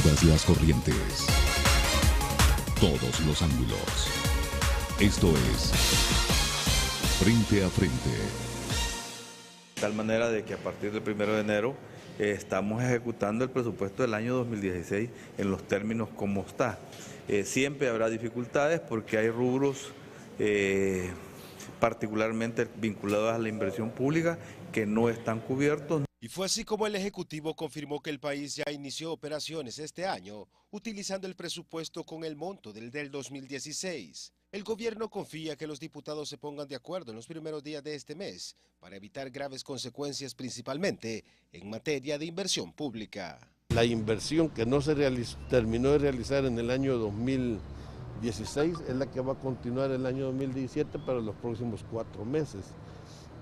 Todas las corrientes. Todos los ángulos. Esto es Frente a Frente. De tal manera de que a partir del 1 de enero estamos ejecutando el presupuesto del año 2016 en los términos como está. Siempre habrá dificultades porque hay rubros particularmente vinculados a la inversión pública que no están cubiertos. Y fue así como el Ejecutivo confirmó que el país ya inició operaciones este año, utilizando el presupuesto con el monto del 2016. El gobierno confía que los diputados se pongan de acuerdo en los primeros días de este mes para evitar graves consecuencias, principalmente en materia de inversión pública. La inversión que no se terminó de realizar en el año 2016 es la que va a continuar el año 2017 para los próximos 4 meses.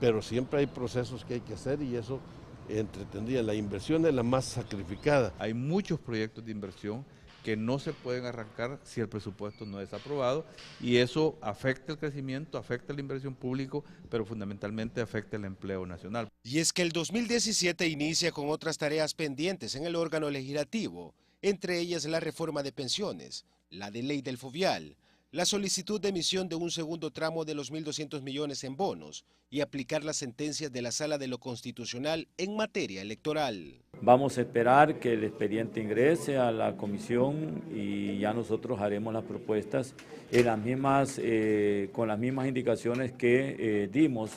Pero siempre hay procesos que hay que hacer y eso entretendría. La inversión es la más sacrificada. Hay muchos proyectos de inversión que no se pueden arrancar si el presupuesto no es aprobado y eso afecta el crecimiento, afecta la inversión pública, pero fundamentalmente afecta el empleo nacional. Y es que el 2017 inicia con otras tareas pendientes en el órgano legislativo, entre ellas la reforma de pensiones, la de ley del fovial, la solicitud de emisión de un segundo tramo de los 1.200 millones en bonos y aplicar las sentencias de la Sala de lo Constitucional en materia electoral. Vamos a esperar que el expediente ingrese a la comisión y ya nosotros haremos las propuestas en las mismas, con las mismas indicaciones que dimos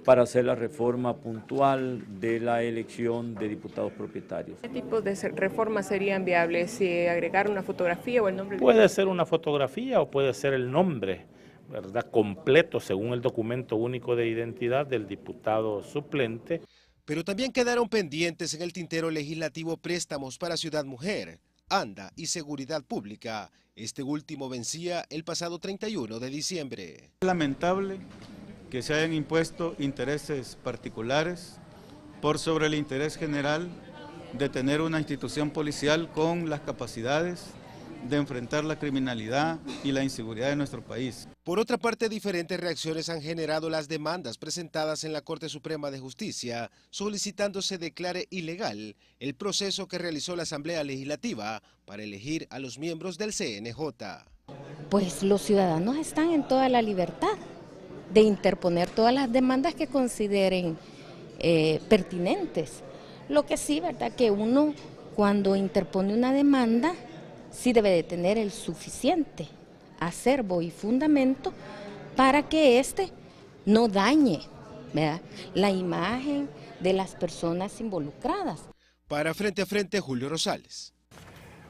para hacer la reforma puntual de la elección de diputados propietarios. ¿Qué tipos de reformas serían viables? ¿Si agregar una fotografía o el nombre? Puede ser una fotografía o puede ser el nombre, ¿verdad?, completo según el documento único de identidad del diputado suplente. Pero también quedaron pendientes en el tintero legislativo préstamos para Ciudad Mujer, ANDA y Seguridad Pública. Este último vencía el pasado 31 de diciembre. Es lamentable que se hayan impuesto intereses particulares por sobre el interés general de tener una institución policial con las capacidades de enfrentar la criminalidad y la inseguridad de nuestro país. Por otra parte, diferentes reacciones han generado las demandas presentadas en la Corte Suprema de Justicia, solicitando se declare ilegal el proceso que realizó la Asamblea Legislativa para elegir a los miembros del CNJ. Pues los ciudadanos están en toda la libertad de interponer todas las demandas que consideren pertinentes. Lo que sí, ¿verdad?, que uno cuando interpone una demanda sí debe de tener el suficiente acervo y fundamento para que éste no dañe, ¿verdad?, la imagen de las personas involucradas. Para Frente a Frente, Julio Rosales.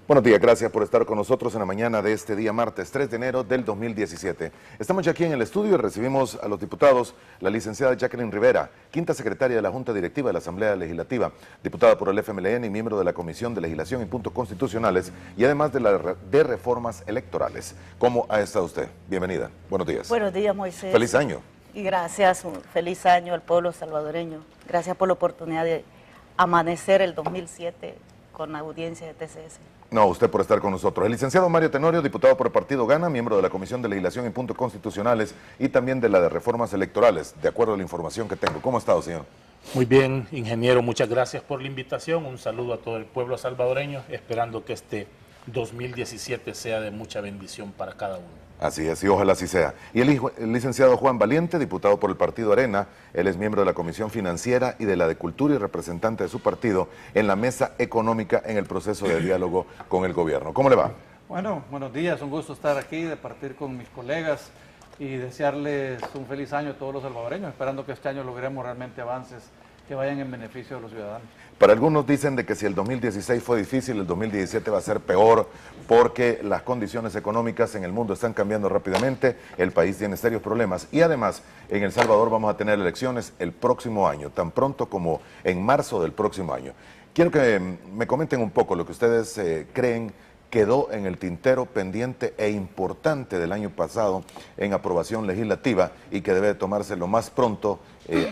Buenos días, gracias por estar con nosotros en la mañana de este día martes 3 de enero del 2017. Estamos ya aquí en el estudio y recibimos a los diputados, la licenciada Jacqueline Rivera, quinta secretaria de la Junta Directiva de la Asamblea Legislativa, diputada por el FMLN y miembro de la Comisión de Legislación y Puntos Constitucionales y además de reformas electorales. ¿Cómo ha estado usted? Bienvenida. Buenos días. Buenos días, Moisés. Feliz año. Y gracias, un feliz año al pueblo salvadoreño. Gracias por la oportunidad de amanecer el 2007 con la audiencia de TCS. No, usted por estar con nosotros. El licenciado Mario Tenorio, diputado por el Partido Gana, miembro de la Comisión de Legislación y Puntos Constitucionales y también de la de Reformas Electorales, de acuerdo a la información que tengo. ¿Cómo ha estado, señor? Muy bien, ingeniero, muchas gracias por la invitación. Un saludo a todo el pueblo salvadoreño, esperando que este 2017 sea de mucha bendición para cada uno. Así es, y ojalá así sea. Y el licenciado Juan Valiente, diputado por el Partido Arena, él es miembro de la Comisión Financiera y de la de Cultura y representante de su partido en la mesa económica en el proceso de diálogo con el gobierno. ¿Cómo le va? Bueno, buenos días, un gusto estar aquí, de partir con mis colegas y desearles un feliz año a todos los salvadoreños, esperando que este año logremos realmente avances que vayan en beneficio de los ciudadanos. Para algunos dicen de que si el 2016 fue difícil, el 2017 va a ser peor porque las condiciones económicas en el mundo están cambiando rápidamente, el país tiene serios problemas y además en El Salvador vamos a tener elecciones el próximo año, tan pronto como en marzo del próximo año. Quiero que me comenten un poco lo que ustedes creen quedó en el tintero pendiente e importante del año pasado en aprobación legislativa y que debe tomarse lo más pronto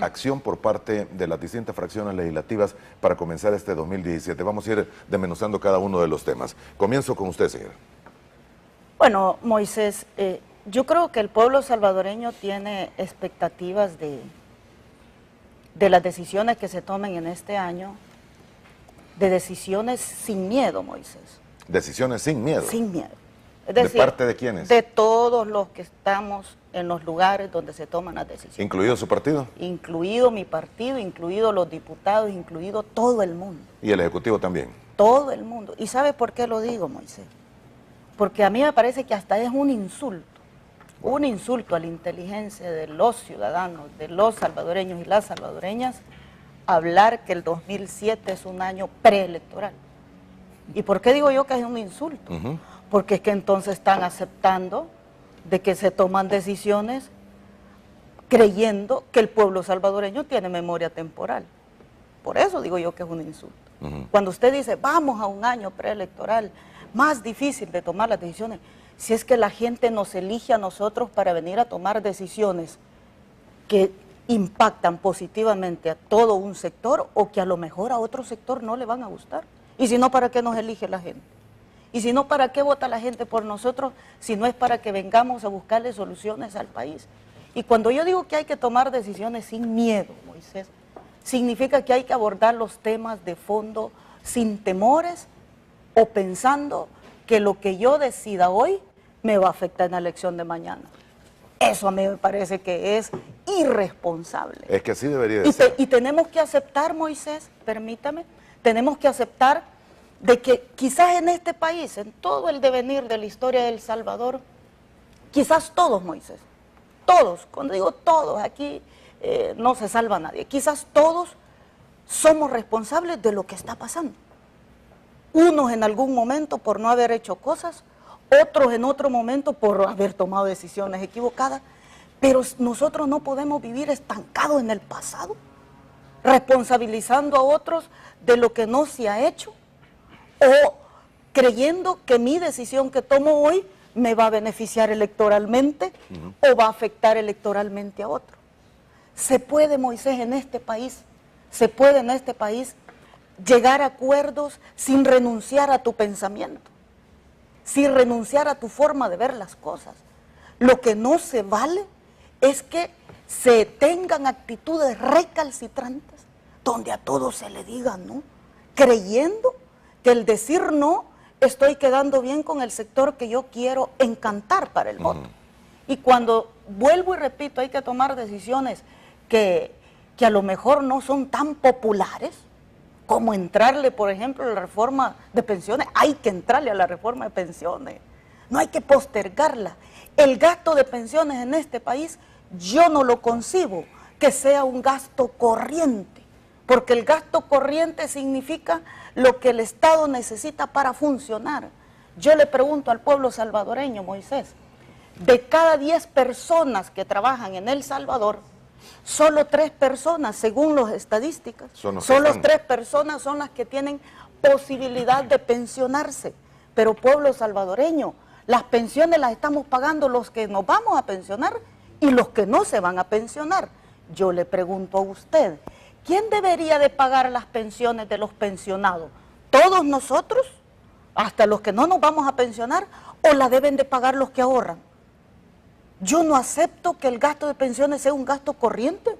acción por parte de las distintas fracciones legislativas para comenzar este 2017. Vamos a ir desmenuzando cada uno de los temas. Comienzo con usted, señora. Bueno, Moisés, yo creo que el pueblo salvadoreño tiene expectativas de las decisiones que se tomen en este año, de decisiones sin miedo, Moisés. Decisiones sin miedo. Sin miedo. Es decir, ¿de parte de quiénes? De todos los que estamos en los lugares donde se toman las decisiones. ¿Incluido su partido? Incluido mi partido, incluido los diputados, incluido todo el mundo. ¿Y el Ejecutivo también? Todo el mundo. ¿Y sabe por qué lo digo, Moisés? Porque a mí me parece que hasta es un insulto a la inteligencia de los ciudadanos, de los salvadoreños y las salvadoreñas, hablar que el 2007 es un año preelectoral. ¿Y por qué digo yo que es un insulto? Porque es que entonces están aceptando de que se toman decisiones creyendo que el pueblo salvadoreño tiene memoria temporal. Por eso digo yo que es un insulto. Cuando usted dice, vamos a un año preelectoral, más difícil de tomar las decisiones, si es que la gente nos elige a nosotros para venir a tomar decisiones que impactan positivamente a todo un sector o que a lo mejor a otro sector no le van a gustar. Y si no, ¿para qué nos elige la gente? Y si no, ¿para qué vota la gente por nosotros si no es para que vengamos a buscarle soluciones al país? Y cuando yo digo que hay que tomar decisiones sin miedo, Moisés, significa que hay que abordar los temas de fondo sin temores o pensando que lo que yo decida hoy me va a afectar en la elección de mañana. Eso a mí me parece que es irresponsable. Es que así debería de ser. Y tenemos que aceptar, Moisés, permítame, tenemos que aceptar de que quizás en este país, en todo el devenir de la historia de El Salvador, quizás todos, Moisés, todos, cuando digo todos, aquí no se salva nadie, quizás todos somos responsables de lo que está pasando. Unos en algún momento por no haber hecho cosas, otros en otro momento por haber tomado decisiones equivocadas, pero nosotros no podemos vivir estancados en el pasado, responsabilizando a otros de lo que no se ha hecho, o creyendo que mi decisión que tomo hoy me va a beneficiar electoralmente o va a afectar electoralmente a otro. Se puede, Moisés, en este país, llegar a acuerdos sin renunciar a tu pensamiento, sin renunciar a tu forma de ver las cosas. Lo que no se vale es que se tengan actitudes recalcitrantes, donde a todos se le diga no, creyendo que el decir no, estoy quedando bien con el sector que yo quiero encantar para el voto. Y cuando vuelvo y repito, hay que tomar decisiones que a lo mejor no son tan populares, como entrarle, por ejemplo, a la reforma de pensiones. Hay que entrarle a la reforma de pensiones, no hay que postergarla. El gasto de pensiones en este país, yo no lo concibo que sea un gasto corriente, porque el gasto corriente significa lo que el Estado necesita para funcionar. Yo le pregunto al pueblo salvadoreño, Moisés, de cada 10 personas que trabajan en El Salvador, solo 3 personas, según las estadísticas, solo 3 personas son las que tienen posibilidad de pensionarse. Pero pueblo salvadoreño, las pensiones las estamos pagando los que nos vamos a pensionar y los que no se van a pensionar. Yo le pregunto a usted, ¿quién debería de pagar las pensiones de los pensionados? ¿Todos nosotros? ¿Hasta los que no nos vamos a pensionar? ¿O la deben de pagar los que ahorran? Yo no acepto que el gasto de pensiones sea un gasto corriente,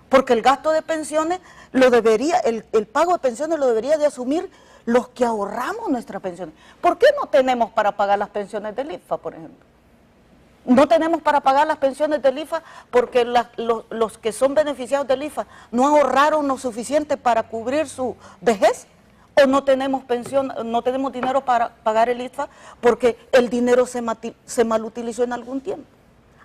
porque el gasto de pensiones lo debería, el pago de pensiones lo debería de asumir los que ahorramos nuestras pensiones. ¿Por qué no tenemos para pagar las pensiones del IFA, por ejemplo? No tenemos para pagar las pensiones del IFA porque los que son beneficiados del IFA no ahorraron lo suficiente para cubrir su vejez, o no tenemos pensión, no tenemos dinero para pagar el IFA porque el dinero se malutilizó en algún tiempo.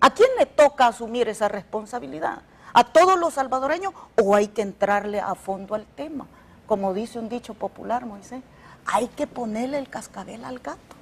¿A quién le toca asumir esa responsabilidad? ¿A todos los salvadoreños o hay que entrarle a fondo al tema? Como dice un dicho popular, Moisés, hay que ponerle el cascabel al gato,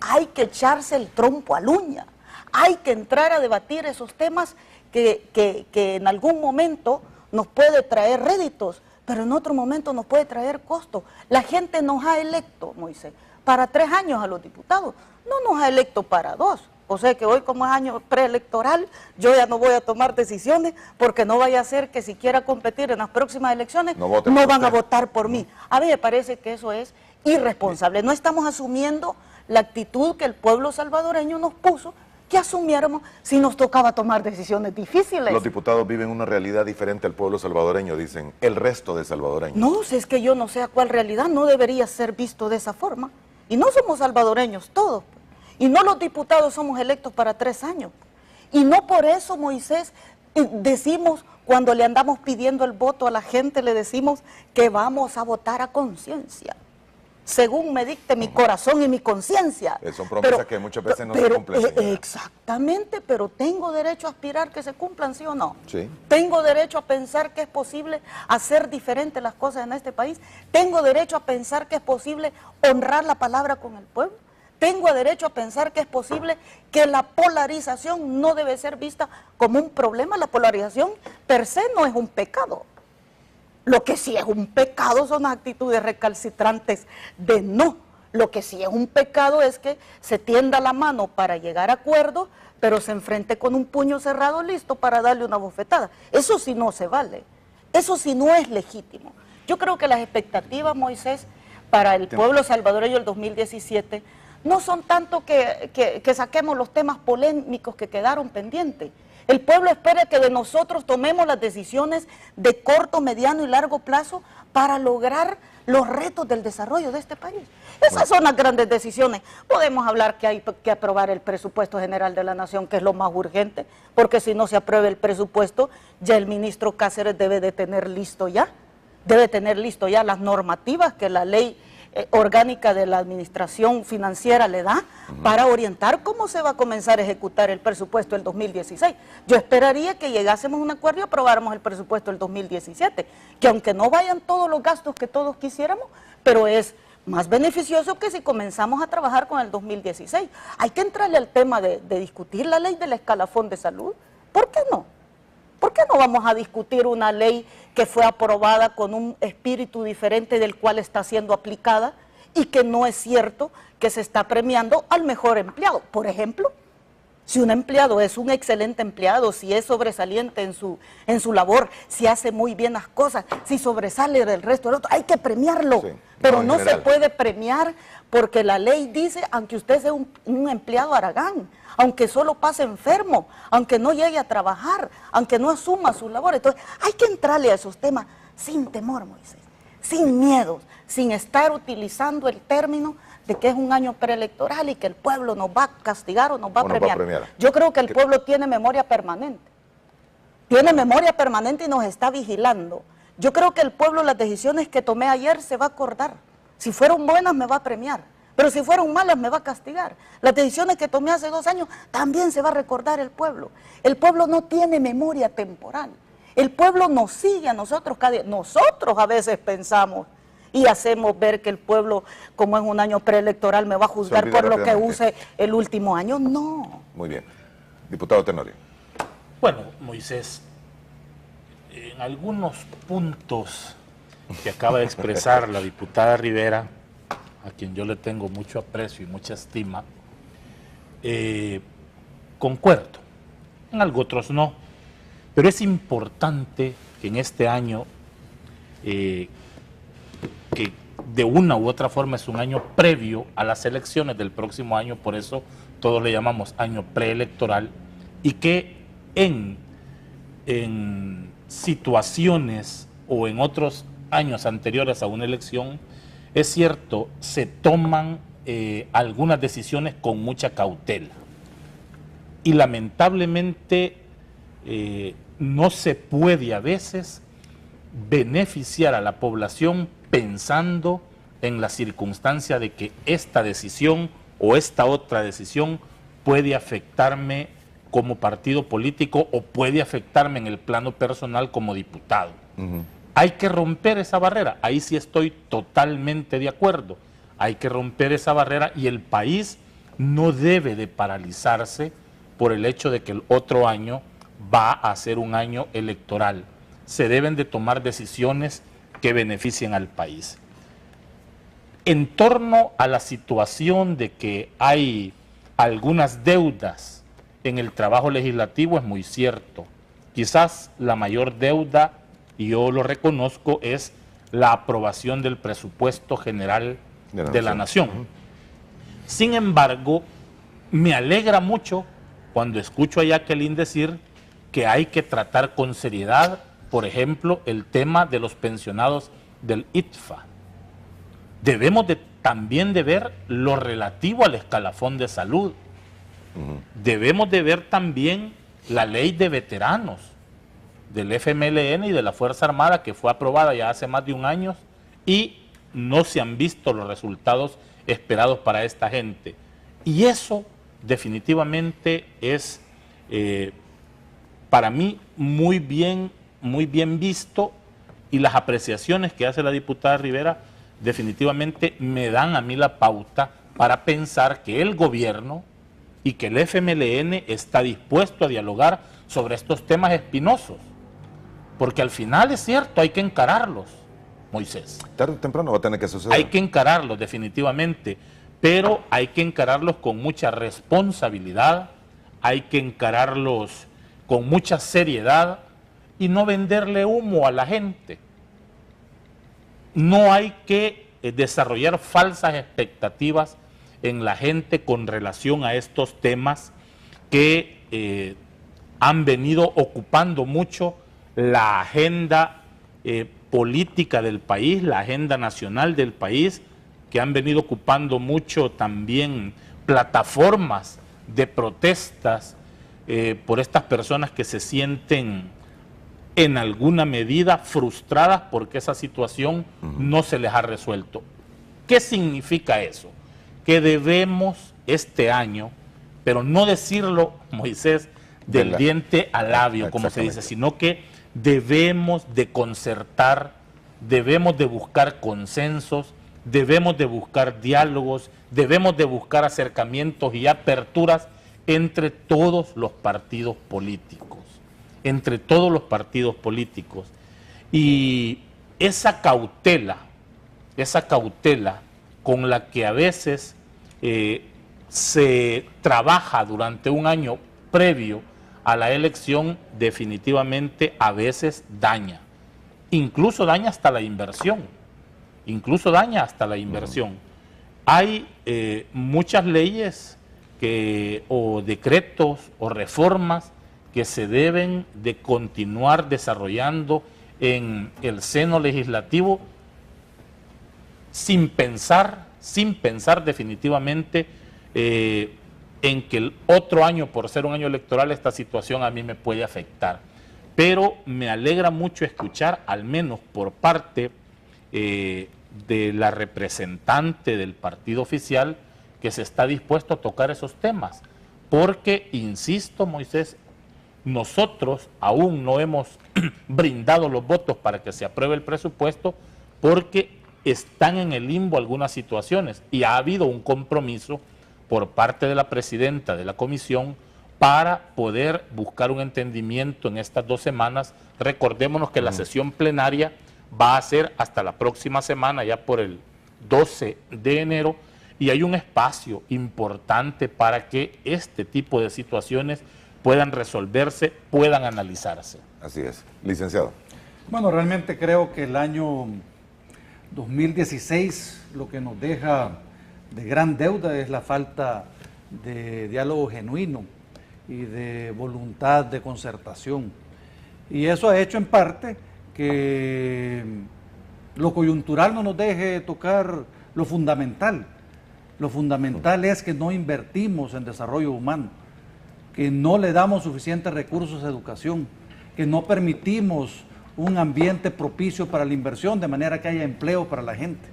hay que echarse el trompo al uña, hay que entrar a debatir esos temas que en algún momento nos puede traer réditos, pero en otro momento nos puede traer costos. La gente nos ha electo, Moisés, para 3 años a los diputados, no nos ha electo para 2. O sea que hoy, como es año preelectoral, yo ya no voy a tomar decisiones porque no vaya a ser que si quiera competir en las próximas elecciones no van a votar por mí. A mí me parece que eso es irresponsable. No estamos asumiendo la actitud que el pueblo salvadoreño nos puso que asumiéramos si nos tocaba tomar decisiones difíciles. Los diputados viven una realidad diferente al pueblo salvadoreño, dicen el resto de salvadoreños. No, si es que yo no sé a cuál realidad, no debería ser visto de esa forma. Y no somos salvadoreños todos. Y no los diputados somos electos para 3 años. Y no por eso, Moisés, decimos, cuando le andamos pidiendo el voto a la gente, le decimos que vamos a votar a conciencia, según me dicte mi corazón y mi conciencia. Son promesas que muchas veces no se cumplen. Exactamente, pero tengo derecho a aspirar que se cumplan, ¿sí o no? Sí. Tengo derecho a pensar que es posible hacer diferentes las cosas en este país. Tengo derecho a pensar que es posible honrar la palabra con el pueblo. Tengo derecho a pensar que es posible que la polarización no debe ser vista como un problema. La polarización per se no es un pecado. Lo que sí es un pecado son las actitudes recalcitrantes de no. Lo que sí es un pecado es que se tienda la mano para llegar a acuerdos, pero se enfrente con un puño cerrado listo para darle una bofetada. Eso sí no se vale. Eso sí no es legítimo. Yo creo que las expectativas, Moisés, para el pueblo salvadoreño del 2017 no son tanto que saquemos los temas polémicos que quedaron pendientes. El pueblo espera que de nosotros tomemos las decisiones de corto, mediano y largo plazo para lograr los retos del desarrollo de este país. Esas son las grandes decisiones. Podemos hablar que hay que aprobar el presupuesto general de la nación, que es lo más urgente, porque si no se aprueba el presupuesto, ya el ministro Cáceres debe de tener listo ya las normativas que la ley orgánica de la administración financiera le da para orientar cómo se va a comenzar a ejecutar el presupuesto del 2016. Yo esperaría que llegásemos a un acuerdo y aprobáramos el presupuesto del 2017, que aunque no vayan todos los gastos que todos quisiéramos, pero es más beneficioso que si comenzamos a trabajar con el 2016. Hay que entrarle al tema de discutir la ley del escalafón de salud. ¿Por qué no? ¿Por qué no vamos a discutir una ley que fue aprobada con un espíritu diferente del cual está siendo aplicada y que no es cierto que se está premiando al mejor empleado? Por ejemplo, si un empleado es un excelente empleado, si es sobresaliente en su labor, si hace muy bien las cosas, si sobresale del resto del otro, hay que premiarlo. Sí, pero no se puede premiar porque la ley dice, aunque usted sea un empleado haragán, aunque solo pase enfermo, aunque no llegue a trabajar, aunque no asuma sus labores. Entonces, hay que entrarle a esos temas sin temor, Moisés, sin miedo, sin estar utilizando el término de que es un año preelectoral y que el pueblo nos va a castigar o nos va a premiar. Yo creo que el pueblo tiene memoria permanente. Tiene memoria permanente y nos está vigilando. Yo creo que el pueblo, las decisiones que tomé ayer, se va a acordar. Si fueron buenas, me va a premiar. Pero si fueron malas, me va a castigar. Las decisiones que tomé hace 2 años, también se va a recordar el pueblo. El pueblo no tiene memoria temporal. El pueblo nos sigue a nosotros cada día. Nosotros a veces pensamos y hacemos ver que el pueblo, como es un año preelectoral, me va a juzgar por lo que use el último año. No. Muy bien. Diputado Tenorio. Bueno, Moisés, en algunos puntos que acaba de expresar la diputada Rivera, a quien yo le tengo mucho aprecio y mucha estima, concuerdo, en algo otros no, pero es importante que en este año, que de una u otra forma es un año previo a las elecciones del próximo año, por eso todos le llamamos año preelectoral, y que en situaciones o en otros años anteriores a una elección, es cierto, se toman algunas decisiones con mucha cautela y lamentablemente no se puede a veces beneficiar a la población pensando en la circunstancia de que esta decisión o esta otra decisión puede afectarme como partido político o puede afectarme en el plano personal como diputado. Hay que romper esa barrera, ahí sí estoy totalmente de acuerdo. Hay que romper esa barrera y el país no debe de paralizarse por el hecho de que el otro año va a ser un año electoral. Se deben de tomar decisiones que beneficien al país. En torno a la situación de que hay algunas deudas en el trabajo legislativo, es muy cierto. Quizás la mayor deuda, y yo lo reconozco, es la aprobación del presupuesto general de la nación. Sin embargo, me alegra mucho cuando escucho a Jacqueline decir que hay que tratar con seriedad, por ejemplo, el tema de los pensionados del ITFA. Debemos de también de ver lo relativo al escalafón de salud. Debemos de ver también la ley de veteranos del FMLN y de la Fuerza Armada, que fue aprobada ya hace más de un año y no se han visto los resultados esperados para esta gente. Y eso definitivamente es para mí muy bien visto, y las apreciaciones que hace la diputada Rivera definitivamente me dan a mí la pauta para pensar que el gobierno y que el FMLN está dispuesto a dialogar sobre estos temas espinosos, porque al final es cierto, hay que encararlos, Moisés. Tarde o temprano va a tener que suceder. Hay que encararlos definitivamente, pero hay que encararlos con mucha responsabilidad, hay que encararlos con mucha seriedad y no venderle humo a la gente. No hay que desarrollar falsas expectativas en la gente con relación a estos temas que han venido ocupando mucho la agenda política del país, la agenda nacional del país, que han venido ocupando mucho también plataformas de protestas por estas personas que se sienten en alguna medida frustradas porque esa situación no se les ha resuelto. ¿Qué significa eso? Que debemos este año, pero no decirlo, Moisés, del diente al labio, como se dice, sino que debemos de concertar, debemos de buscar consensos, debemos de buscar diálogos, debemos de buscar acercamientos y aperturas entre todos los partidos políticos. Entre todos los partidos políticos. Y esa cautela con la que a veces se trabaja durante un año previo a la elección, definitivamente a veces daña. Incluso daña hasta la inversión. Hay muchas leyes o decretos o reformas que se deben de continuar desarrollando en el seno legislativo sin pensar definitivamente en que el otro año, por ser un año electoral, esta situación a mí me puede afectar. Pero me alegra mucho escuchar, al menos por parte de la representante del partido oficial, que se está dispuesto a tocar esos temas. Porque, insisto, Moisés, nosotros aún no hemos brindado los votos para que se apruebe el presupuesto porque están en el limbo algunas situaciones y ha habido un compromiso por parte de la presidenta de la comisión para poder buscar un entendimiento en estas 2 semanas. Recordémonos que la sesión plenaria va a ser hasta la próxima semana, ya por el 12 de enero, y hay un espacio importante para que este tipo de situaciones puedan resolverse, puedan analizarse. Así es. Licenciado. Bueno, realmente creo que el año 2016 lo que nos deja de gran deuda es la falta de diálogo genuino y de voluntad de concertación. Y eso ha hecho en parte que lo coyuntural no nos deje tocar lo fundamental. Lo fundamental es que no invertimos en desarrollo humano, que no le damos suficientes recursos a educación, que no permitimos un ambiente propicio para la inversión de manera que haya empleo para la gente.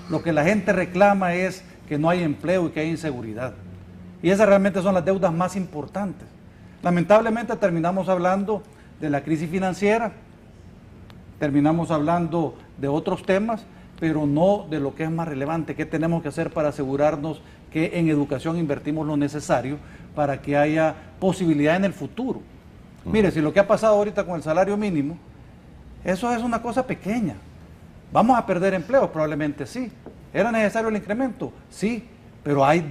Lo que la gente reclama es que no hay empleo y que hay inseguridad. Y esas realmente son las deudas más importantes. Lamentablemente terminamos hablando de la crisis financiera, terminamos hablando de otros temas, pero no de lo que es más relevante, qué tenemos que hacer para asegurarnos que en educación invertimos lo necesario para que haya posibilidad en el futuro. Mire, si lo que ha pasado ahorita con el salario mínimo, eso es una cosa pequeña. ¿Vamos a perder empleo? Probablemente sí. ¿Era necesario el incremento? Sí, pero hay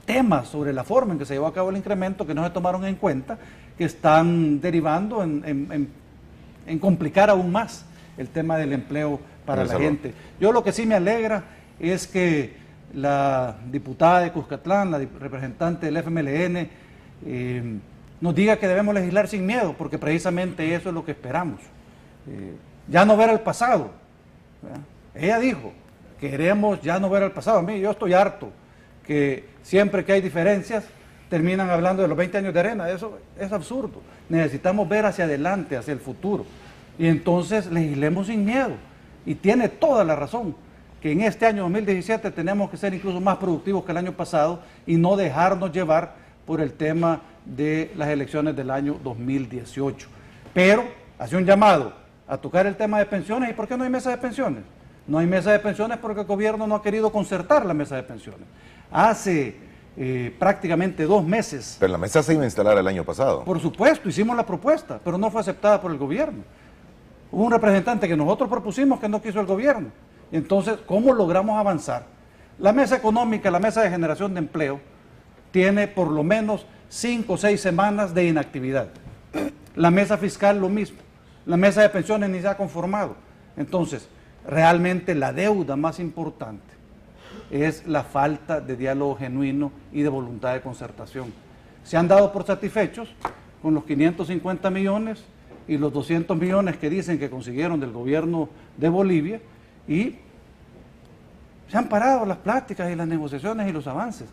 temas sobre la forma en que se llevó a cabo el incremento que no se tomaron en cuenta, que están derivando en complicar aún más el tema del empleo para la gente. Yo lo que sí me alegra es que la diputada de Cuscatlán, la representante del FMLN, nos diga que debemos legislar sin miedo, porque precisamente eso es lo que esperamos. Ya no ver el pasado, ¿verdad? Ella dijo, queremos ya no ver el pasado. A mí, yo estoy harto que siempre que hay diferencias terminan hablando de los 20 años de Arena. Eso es absurdo. Necesitamos ver hacia adelante, hacia el futuro. Y entonces legislemos sin miedo. Y tiene toda la razón, que en este año 2017 tenemos que ser incluso más productivos que el año pasado y no dejarnos llevar por el tema de las elecciones del año 2018. Pero hace un llamado a tocar el tema de pensiones. ¿Y por qué no hay mesa de pensiones? No hay mesa de pensiones porque el gobierno no ha querido concertar la mesa de pensiones. Hace prácticamente 2 meses. Pero la mesa se iba a instalar el año pasado. Por supuesto, hicimos la propuesta, pero no fue aceptada por el gobierno. Hubo un representante que nosotros propusimos que no quiso el gobierno. Entonces, ¿cómo logramos avanzar? La mesa económica, la mesa de generación de empleo, tiene por lo menos 5 o 6 semanas de inactividad. La mesa fiscal lo mismo. La mesa de pensiones ni se ha conformado. Entonces, realmente la deuda más importante es la falta de diálogo genuino y de voluntad de concertación. Se han dado por satisfechos con los 550 millones y los 200 millones que dicen que consiguieron del gobierno de Bolivia, y se han parado las pláticas y las negociaciones y los avances.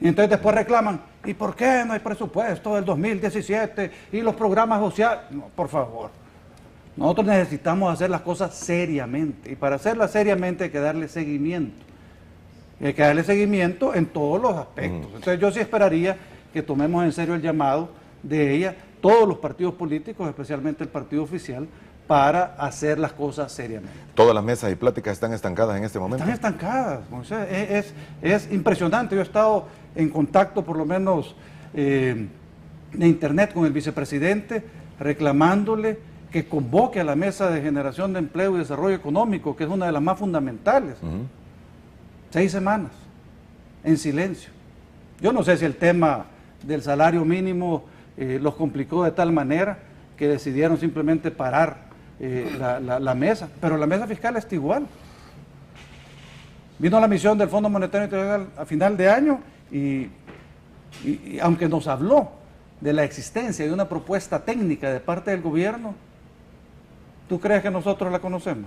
Y entonces después reclaman, ¿y por qué no hay presupuesto del 2017 y los programas sociales? No, por favor. Nosotros necesitamos hacer las cosas seriamente, y para hacerlas seriamente hay que darle seguimiento. Y hay que darle seguimiento en todos los aspectos. Entonces yo sí esperaría que tomemos en serio el llamado de ella, todos los partidos políticos, especialmente el partido oficial, para hacer las cosas seriamente. ¿Todas las mesas y pláticas están estancadas en este momento? Están estancadas, Moisés. Es impresionante. Yo he estado en contacto, por lo menos de internet, con el vicepresidente, reclamándole que convoque a la mesa de generación de empleo y desarrollo económico, que es una de las más fundamentales. 6 semanas, en silencio. Yo no sé si el tema del salario mínimo los complicó de tal manera que decidieron simplemente parar la mesa, pero la mesa fiscal está igual. Vino la misión del Fondo Monetario Internacional a final de año y aunque nos habló de la existencia de una propuesta técnica de parte del gobierno, ¿tú crees que nosotros la conocemos?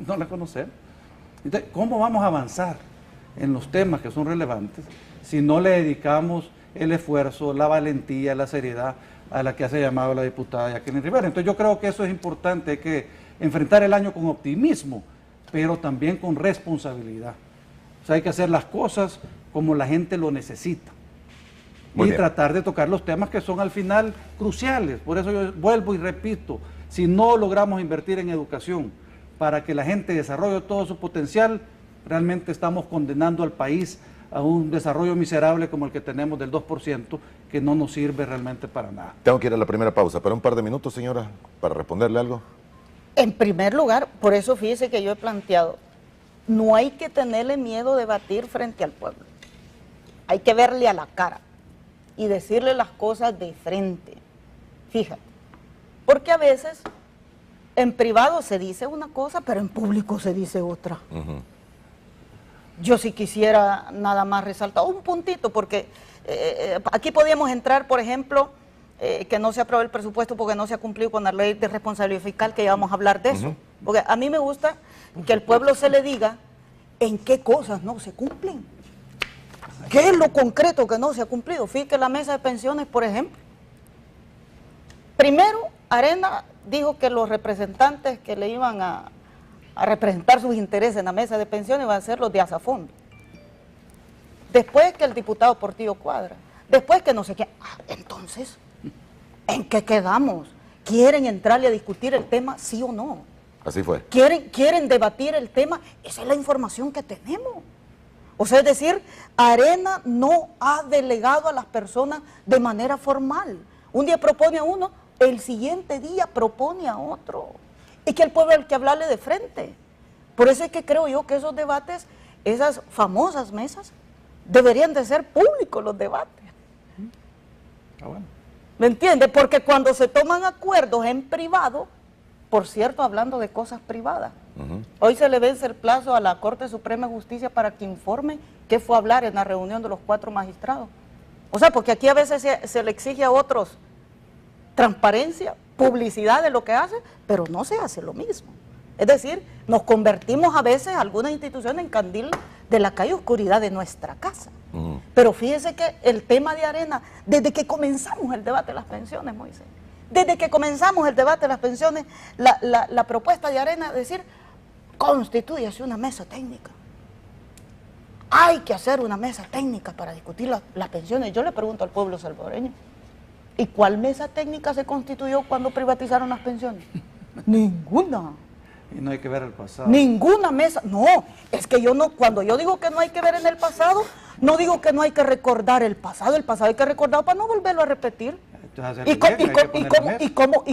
No la conocemos. Entonces, ¿cómo vamos a avanzar en los temas que son relevantes si no le dedicamos el esfuerzo, la valentía, la seriedad a la que hace llamado la diputada Jacqueline Rivera? Entonces yo creo que eso es importante, hay que enfrentar el año con optimismo, pero también con responsabilidad. O sea, hay que hacer las cosas como la gente lo necesita. Y tratar de tocar los temas que son al final cruciales. Por eso yo vuelvo y repito, si no logramos invertir en educación para que la gente desarrolle todo su potencial, realmente estamos condenando al país a un desarrollo miserable como el que tenemos del 2%, que no nos sirve realmente para nada. Tengo que ir a la primera pausa, pero un par de minutos, señora, para responderle algo. En primer lugar, por eso fíjese que yo he planteado, no hay que tenerle miedo a debatir frente al pueblo. Hay que verle a la cara y decirle las cosas de frente. Fíjate, porque a veces en privado se dice una cosa, pero en público se dice otra. Yo sí quisiera nada más resaltar un puntito, porque aquí podíamos entrar, por ejemplo, que no se apruebe el presupuesto porque no se ha cumplido con la ley de responsabilidad fiscal, que ya vamos a hablar de eso. Porque a mí me gusta que al pueblo se le diga en qué cosas no se cumplen. ¿Qué es lo concreto que no se ha cumplido? Fíjate la mesa de pensiones, por ejemplo. Primero, Arena dijo que los representantes que le iban a representar sus intereses en la mesa de pensiones iban a ser los de Asafondo. Después que el diputado Portillo Cuadra. Después que no sé qué. Entonces, ¿en qué quedamos? ¿Quieren entrarle a discutir el tema, sí o no? Así fue. ¿Quieren debatir el tema? Esa es la información que tenemos. O sea, es decir, Arena no ha delegado a las personas de manera formal. Un día propone a uno, el siguiente día propone a otro. Y que el pueblo hay que hablarle de frente. Por eso es que creo yo que esos debates, esas famosas mesas, deberían de ser públicos los debates. ¿Me entiendes? Porque cuando se toman acuerdos en privado, por cierto, hablando de cosas privadas, hoy se le vence el plazo a la Corte Suprema de Justicia para que informe qué fue a hablar en la reunión de los 4 magistrados. O sea, porque aquí a veces se le exige a otros transparencia, publicidad de lo que hace, pero no se hace lo mismo. Es decir, nos convertimos a veces, algunas instituciones, en candil de la calle oscuridad de nuestra casa. Pero fíjese que el tema de Arena, desde que comenzamos el debate de las pensiones, Moisés, desde que comenzamos el debate de las pensiones, la propuesta de Arena es decir, constitúyase una mesa técnica. Hay que hacer una mesa técnica para discutir las pensiones. Yo le pregunto al pueblo salvadoreño, ¿y cuál mesa técnica se constituyó cuando privatizaron las pensiones? Ninguna. Y no hay que ver el pasado. Ninguna mesa. No, es que yo no, cuando yo digo que no hay que ver en el pasado, no digo que no hay que recordar el pasado hay que recordar para no volverlo a repetir. ¿Y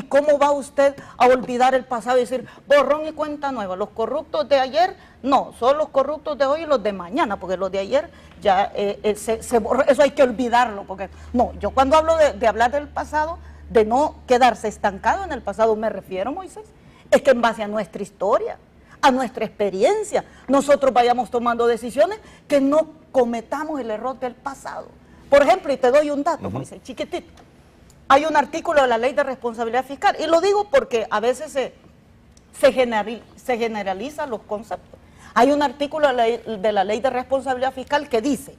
cómo va usted a olvidar el pasado y decir borrón y cuenta nueva? Los corruptos de ayer, no, son los corruptos de hoy y los de mañana, porque los de ayer ya se borró, eso hay que olvidarlo, porque no, yo cuando hablo de hablar del pasado, de no quedarse estancado en el pasado, me refiero, Moisés, es que en base a nuestra historia, a nuestra experiencia, nosotros vayamos tomando decisiones que no cometamos el error del pasado. Por ejemplo, y te doy un dato, Moisés, chiquitito. Hay un artículo de la Ley de Responsabilidad Fiscal, y lo digo porque a veces se generalizan los conceptos. Hay un artículo de la Ley de Responsabilidad Fiscal que dice,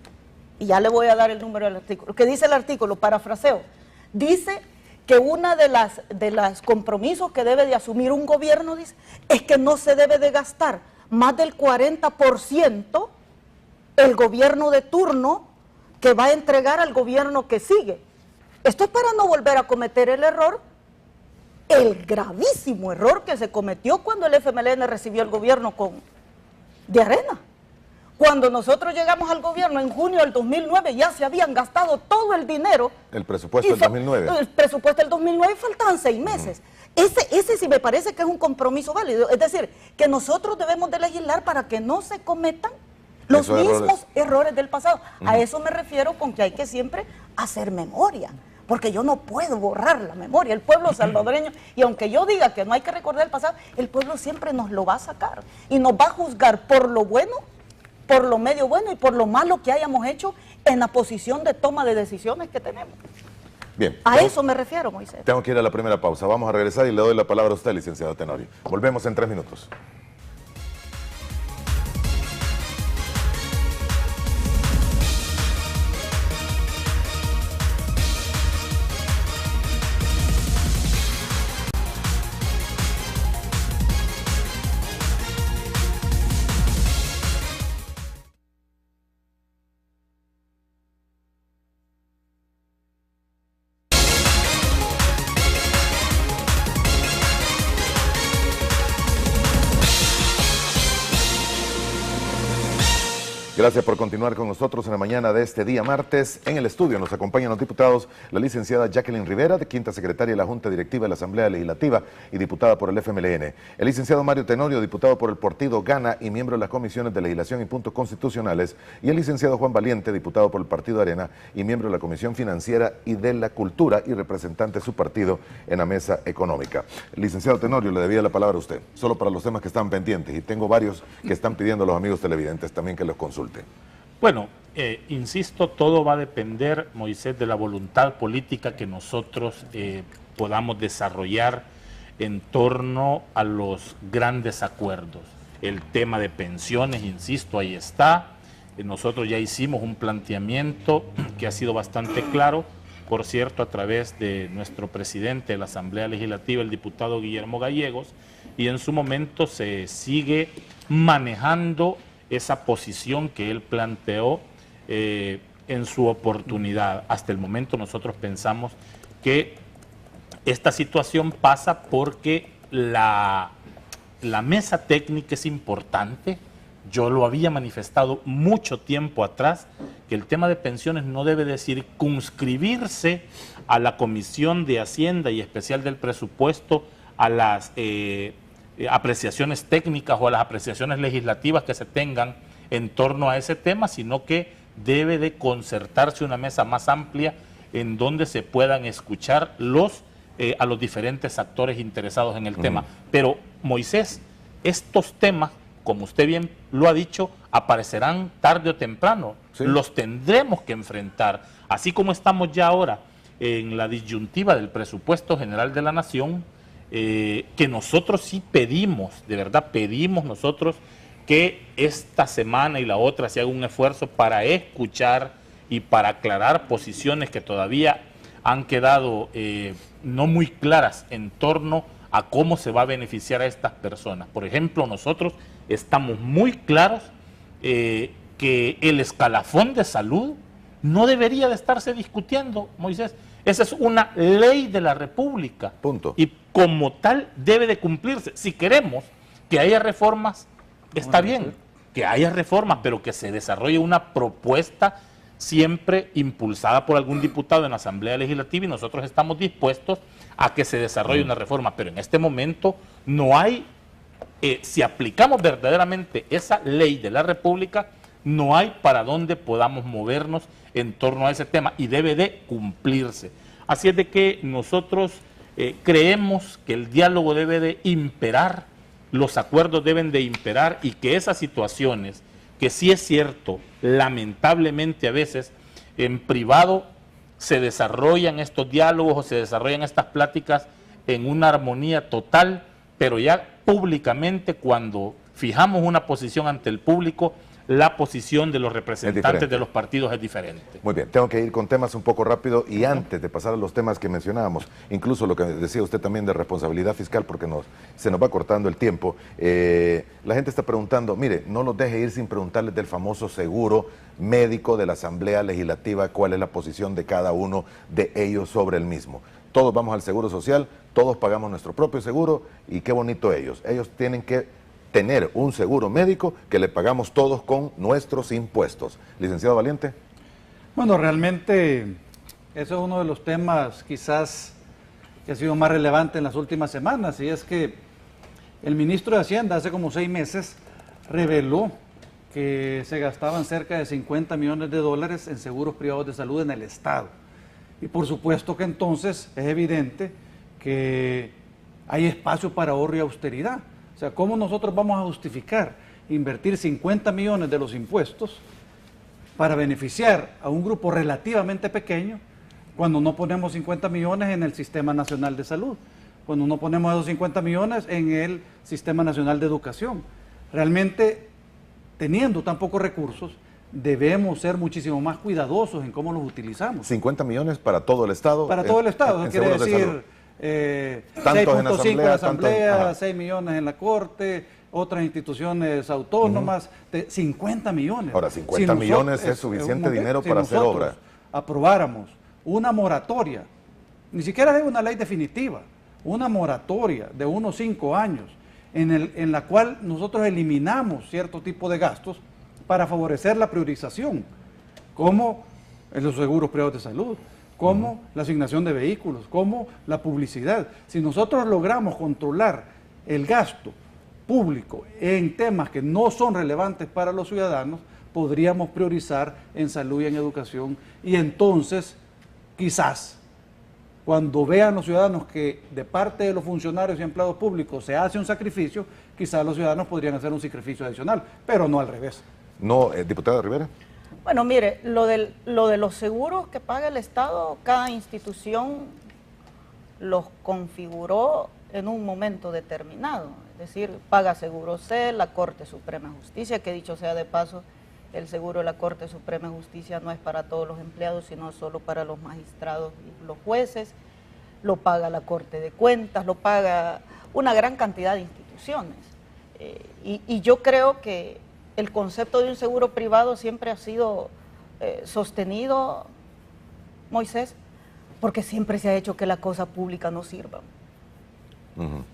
y ya le voy a dar el número del artículo, que dice el artículo, parafraseo, dice que una de las compromisos que debe de asumir un gobierno, dice, es que no se debe de gastar más del 40% el gobierno de turno que va a entregar al gobierno que sigue. Esto es para no volver a cometer el gravísimo error que se cometió cuando el FMLN recibió el gobierno de Arena. Cuando nosotros llegamos al gobierno en junio del 2009 ya se habían gastado todo el dinero. El presupuesto del 2009. El presupuesto del 2009 faltaban 6 meses. Ese sí me parece que es un compromiso válido. Es decir, que nosotros debemos de legislar para que no se cometan los mismos errores del pasado. A eso me refiero con que hay que siempre hacer memoria. Porque yo no puedo borrar la memoria. El pueblo salvadoreño, y aunque yo diga que no hay que recordar el pasado, el pueblo siempre nos lo va a sacar. Y nos va a juzgar por lo bueno, por lo medio bueno y por lo malo que hayamos hecho en la posición de toma de decisiones que tenemos. Bien. A eso me refiero, Moisés. Tengo que ir a la primera pausa. Vamos a regresar y le doy la palabra a usted, licenciado Tenorio. Volvemos en 3 minutos. Gracias por continuar con nosotros en la mañana de este día martes. En el estudio nos acompañan los diputados, la licenciada Jacqueline Rivera, de quinta secretaria de la Junta Directiva de la Asamblea Legislativa y diputada por el FMLN. El licenciado Mario Tenorio, diputado por el partido Gana y miembro de las comisiones de Legislación y Puntos Constitucionales. Y el licenciado Juan Valiente, diputado por el partido Arena y miembro de la Comisión Financiera y de la Cultura y representante de su partido en la mesa económica. El licenciado Tenorio, le debía la palabra a usted, solo para los temas que están pendientes. Y tengo varios que están pidiendo a los amigos televidentes también que los consulten. Bueno, insisto, todo va a depender, Moisés, de la voluntad política que nosotros podamos desarrollar en torno a los grandes acuerdos. El tema de pensiones, insisto, ahí está. Nosotros ya hicimos un planteamiento que ha sido bastante claro, por cierto, a través de nuestro presidente de la Asamblea Legislativa, el diputado Guillermo Gallegos, y en su momento se sigue manejando esa posición que él planteó en su oportunidad. Hasta el momento nosotros pensamos que esta situación pasa porque la mesa técnica es importante. Yo lo había manifestado mucho tiempo atrás, que el tema de pensiones no debe de circunscribirse a la Comisión de Hacienda y Especial del Presupuesto, a las apreciaciones técnicas o a las apreciaciones legislativas que se tengan en torno a ese tema, sino que debe de concertarse una mesa más amplia en donde se puedan escuchar a los diferentes actores interesados en el tema. Pero, Moisés, estos temas, como usted bien lo ha dicho, aparecerán tarde o temprano. Sí. Los tendremos que enfrentar. Así como estamos ya ahora en la disyuntiva del presupuesto general de la Nación, que nosotros sí pedimos, de verdad pedimos nosotros que esta semana y la otra se haga un esfuerzo para escuchar y para aclarar posiciones que todavía han quedado no muy claras en torno a cómo se va a beneficiar a estas personas. Por ejemplo, nosotros estamos muy claros que el escalafón de salud no debería de estarse discutiendo, Moisés. Esa es una ley de la República. Punto. Y como tal debe de cumplirse. Si queremos que haya reformas, está bien que haya reformas, pero que se desarrolle una propuesta siempre impulsada por algún diputado en la Asamblea Legislativa, y nosotros estamos dispuestos a que se desarrolle una reforma. Pero en este momento no hay, si aplicamos verdaderamente esa ley de la República, no hay para dónde podamos movernos en torno a ese tema, y debe de cumplirse. Así es de que nosotros creemos que el diálogo debe de imperar, los acuerdos deben de imperar, y que esas situaciones, que sí es cierto, lamentablemente a veces en privado se desarrollan estos diálogos o se desarrollan estas pláticas en una armonía total, pero ya públicamente, cuando fijamos una posición ante el público, la posición de los representantes de los partidos es diferente. Muy bien, tengo que ir con temas un poco rápido, y antes de pasar a los temas que mencionábamos, incluso lo que decía usted también de responsabilidad fiscal, porque se nos va cortando el tiempo, la gente está preguntando, mire, no los deje ir sin preguntarles del famoso seguro médico de la Asamblea Legislativa, cuál es la posición de cada uno de ellos sobre el mismo. Todos vamos al Seguro Social, todos pagamos nuestro propio seguro, y qué bonito ellos. Ellos tienen que tener un seguro médico que le pagamos todos con nuestros impuestos. Licenciado Valiente. Bueno, realmente eso es uno de los temas quizás que ha sido más relevante en las últimas semanas, y es que el ministro de Hacienda hace como 6 meses reveló que se gastaban cerca de 50 millones de dólares en seguros privados de salud en el Estado. Y por supuesto que entonces es evidente que hay espacio para ahorro y austeridad. O sea, ¿cómo nosotros vamos a justificar invertir 50 millones de los impuestos para beneficiar a un grupo relativamente pequeño cuando no ponemos 50 millones en el Sistema Nacional de Salud, cuando no ponemos esos 50 millones en el Sistema Nacional de Educación? Realmente, teniendo tan pocos recursos, debemos ser muchísimo más cuidadosos en cómo los utilizamos. 50 millones para todo el Estado. Para todo el Estado, eso quiere decir 6.5 en la Asamblea, 6 millones en la Corte, otras instituciones autónomas, 50 millones. Ahora, 50 millones es suficiente dinero para hacer obra. Aprobáramos una moratoria, ni siquiera es una ley definitiva, una moratoria de unos 5 años, en la cual nosotros eliminamos cierto tipo de gastos para favorecer la priorización, como en los seguros privados de salud, como la asignación de vehículos, como la publicidad. Si nosotros logramos controlar el gasto público en temas que no son relevantes para los ciudadanos, podríamos priorizar en salud y en educación, y entonces quizás cuando vean los ciudadanos que de parte de los funcionarios y empleados públicos se hace un sacrificio, quizás los ciudadanos podrían hacer un sacrificio adicional, pero no al revés. No, diputada Rivera. Bueno, mire, lo de los seguros que paga el Estado, cada institución los configuró en un momento determinado. Es decir, paga Seguro C, la Corte Suprema de Justicia, que dicho sea de paso, el seguro de la Corte Suprema de Justicia no es para todos los empleados, sino solo para los magistrados y los jueces. Lo paga la Corte de Cuentas, lo paga una gran cantidad de instituciones. Y yo creo que el concepto de un seguro privado siempre ha sido sostenido, Moisés, porque siempre se ha hecho que la cosa pública no sirva.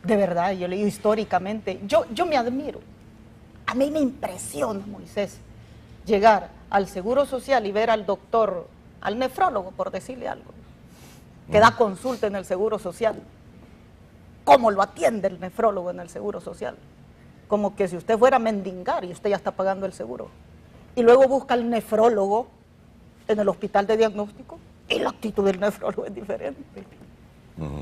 De verdad, yo leí históricamente, yo me admiro, a mí me impresiona, Moisés, llegar al Seguro Social y ver al doctor, al nefrólogo, por decirle algo, que da consulta en el Seguro Social, cómo lo atiende el nefrólogo en el Seguro Social. Como que si usted fuera a mendigar y usted ya está pagando el seguro. Y luego busca al nefrólogo en el hospital de diagnóstico y la actitud del nefrólogo es diferente.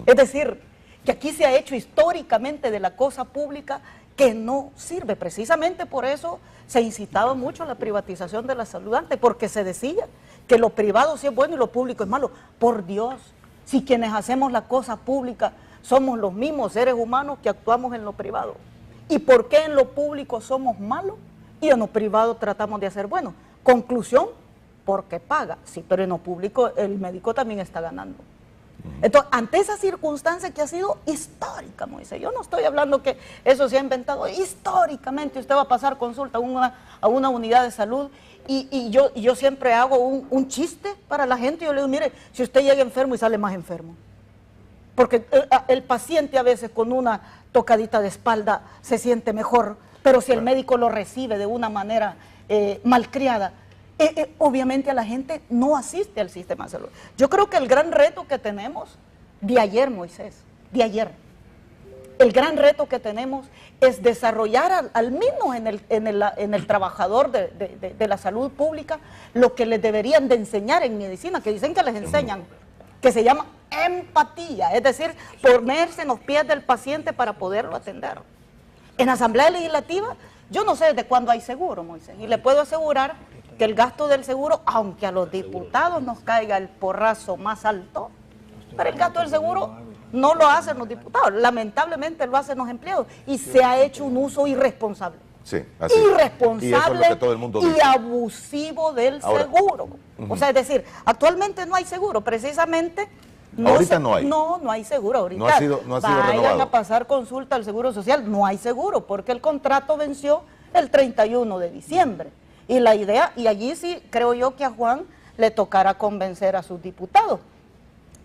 Es decir, que aquí se ha hecho históricamente de la cosa pública que no sirve. Precisamente por eso se incitaba mucho a la privatización de la salud antes, porque se decía que lo privado sí es bueno y lo público es malo. Por Dios, si quienes hacemos la cosa pública somos los mismos seres humanos que actuamos en lo privado. ¿Y por qué en lo público somos malos y en lo privado tratamos de hacer bueno? Conclusión, porque paga. Sí, pero en lo público el médico también está ganando. Entonces, ante esa circunstancia que ha sido histórica, Moisés, yo no estoy hablando que eso se ha inventado, históricamente usted va a pasar consulta a una unidad de salud y yo siempre hago un chiste para la gente. Yo le digo, mire, si usted llega enfermo y sale más enfermo, porque el paciente a veces con una tocadita de espalda se siente mejor, pero si el médico lo recibe de una manera malcriada, obviamente a la gente no asiste al sistema de salud. Yo creo que el gran reto que tenemos de ayer, Moisés, de ayer, el gran reto que tenemos es desarrollar al menos en el trabajador de la salud pública lo que les deberían de enseñar en medicina, que dicen que les enseñan, que se llama empatía, es decir, ponerse en los pies del paciente para poderlo atender. En la Asamblea Legislativa, yo no sé desde cuándo hay seguro, Moisés, y le puedo asegurar que el gasto del seguro, aunque a los diputados nos caiga el porrazo más alto, pero el gasto del seguro no lo hacen los diputados, lamentablemente lo hacen los empleados, y se ha hecho un uso irresponsable. Sí, así. Irresponsable y eso es lo que todo el mundo dice. Abusivo del seguro. O sea, es decir, actualmente no hay seguro, precisamente. Ahorita no hay. No hay seguro ahorita. No ha sido Vayan renovado. a pasar consulta al Seguro Social, no hay seguro, porque el contrato venció el 31 de diciembre. Y la idea, y allí sí creo yo que a Juan le tocará convencer a sus diputados.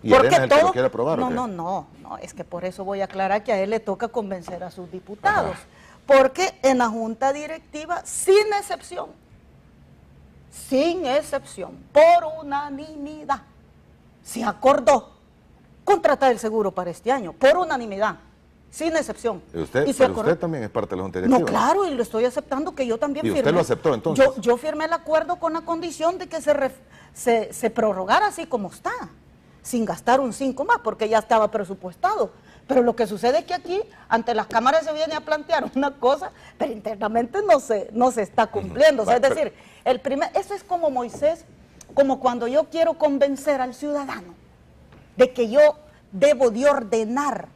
¿Y Arena es el que lo quiere aprobar? No, es que por eso voy a aclarar que a él le toca convencer a sus diputados. Porque en la Junta Directiva, sin excepción, por unanimidad, se acordó contratar el seguro para este año, por unanimidad, sin excepción. Usted también es parte de la Junta Directiva. No, claro, y lo estoy aceptando, que yo también firmé. ¿Y usted lo aceptó entonces? Yo firmé el acuerdo con la condición de que se prorrogara así como está, sin gastar un 5 más, porque ya estaba presupuestado. Pero lo que sucede es que aquí, ante las cámaras se viene a plantear una cosa, pero internamente no se está cumpliendo. O sea, es decir, eso es como Moisés, como cuando yo quiero convencer al ciudadano de que yo debo de ordenar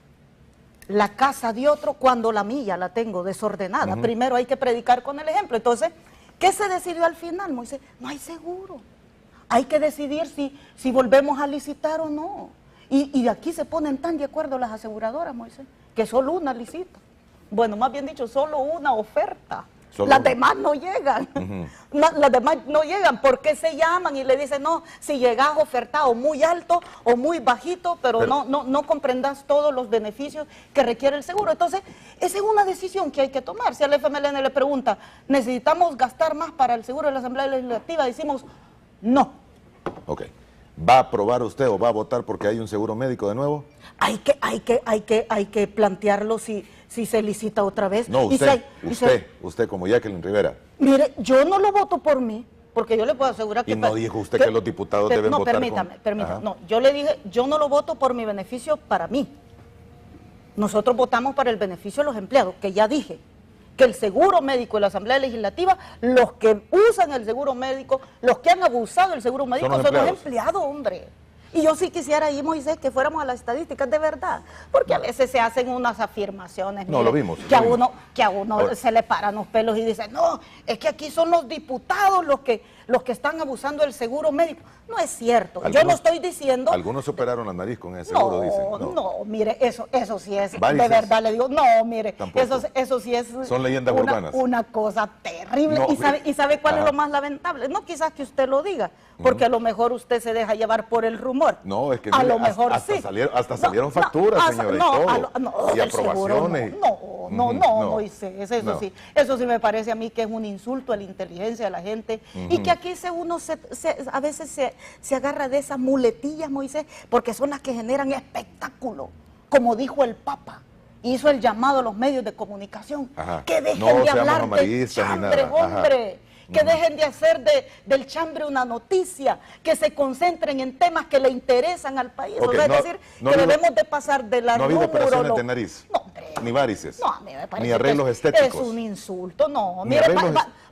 la casa de otro cuando la mía la tengo desordenada. Primero hay que predicar con el ejemplo. Entonces, ¿qué se decidió al final, Moisés? No hay seguro. Hay que decidir si volvemos a licitar o no. Y aquí se ponen tan de acuerdo las aseguradoras, Moisés, que solo una licita. Bueno, más bien dicho, solo una oferta. Las demás no llegan. Las demás no llegan porque se llaman y le dicen, no, si llegas ofertado muy alto o muy bajito, pero no comprendas todos los beneficios que requiere el seguro. Entonces, esa es una decisión que hay que tomar. Si al FMLN le pregunta, ¿necesitamos gastar más para el seguro de la Asamblea Legislativa? Decimos, no. Ok. ¿Va a aprobar usted o va a votar porque hay un seguro médico de nuevo? Hay que plantearlo si se licita otra vez. No, usted como Jacqueline Rivera. Mire, yo no lo voto por mí, porque yo le puedo asegurar que... Y no dijo usted que los diputados deben votar permítame. No, yo le dije, yo no lo voto por mi beneficio para mí. Nosotros votamos para el beneficio de los empleados, que ya dije, que el seguro médico de la Asamblea Legislativa, los que usan el seguro médico, los que han abusado del seguro médico son los empleados, hombre. Y yo sí quisiera ahí, Moisés, que fuéramos a las estadísticas de verdad, porque a veces se hacen unas afirmaciones, no, lo vimos, que a uno se le paran los pelos y dice, no, es que aquí son los diputados los que están abusando del seguro médico. No es cierto, yo no estoy diciendo... Algunos se operaron la nariz con ese seguro, dicen. No, mire, eso sí es, ¿varices? De verdad le digo, no, mire, eso sí es... Son leyendas urbanas. Una cosa terrible. No, ¿Y sabe cuál es lo más lamentable? No quizás que usted lo diga, porque a lo mejor usted se deja llevar por el rumor. No, es que a lo mejor hasta salieron facturas, señores, y aprobaciones. No, Moisés, eso sí me parece a mí que es un insulto a la inteligencia de la gente, y que aquí a veces se agarra de esas muletillas, Moisés, porque son las que generan espectáculo, como dijo el Papa. Hizo el llamado a los medios de comunicación, que dejen de hablar de chambre, hombre. Que dejen de hacer del chambre una noticia, que se concentren en temas que le interesan al país. O sea, es decir, que debemos de pasar de la... No ha habido operaciones de nariz, ni varices, ni arreglos estéticos. Es un insulto, no. Mire,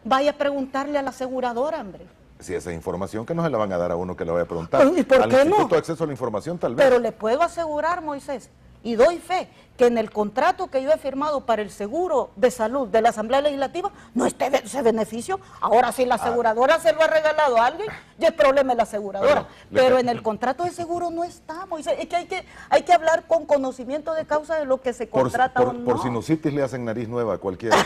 vaya a preguntarle a la aseguradora, hombre. Si esa información que no se la van a dar a uno que le vaya a preguntar. ¿Y por qué no? Al Instituto de Acceso a la Información, tal vez. Pero le puedo asegurar, Moisés, y doy fe que en el contrato que yo he firmado para el seguro de salud de la Asamblea Legislativa no esté ese beneficio. Ahora, si la aseguradora se lo ha regalado a alguien, ya es problema de la aseguradora. Pero en el contrato de seguro no está, Moisés. Es que hay que hablar con conocimiento de causa de lo que se contrata o no. Por sinusitis le hacen nariz nueva a cualquiera.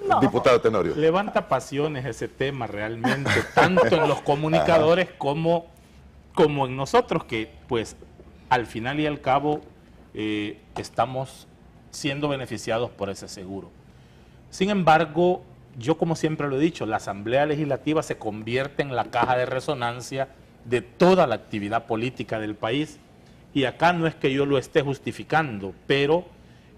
No. Diputado Tenorio. Levanta pasiones ese tema realmente, tanto en los comunicadores como en nosotros, que pues al final y al cabo estamos siendo beneficiados por ese seguro. Sin embargo, yo como siempre lo he dicho, la Asamblea Legislativa se convierte en la caja de resonancia de toda la actividad política del país, y acá no es que yo lo esté justificando, pero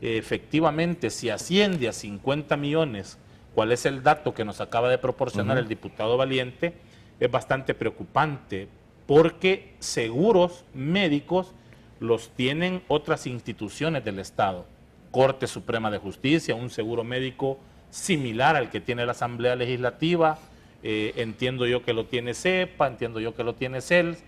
efectivamente si asciende a 50 millones, cuál es el dato que nos acaba de proporcionar el diputado Valiente, es bastante preocupante, porque seguros médicos los tienen otras instituciones del Estado. Corte Suprema de Justicia, un seguro médico similar al que tiene la Asamblea Legislativa, entiendo yo que lo tiene CEPA, entiendo yo que lo tiene CELS,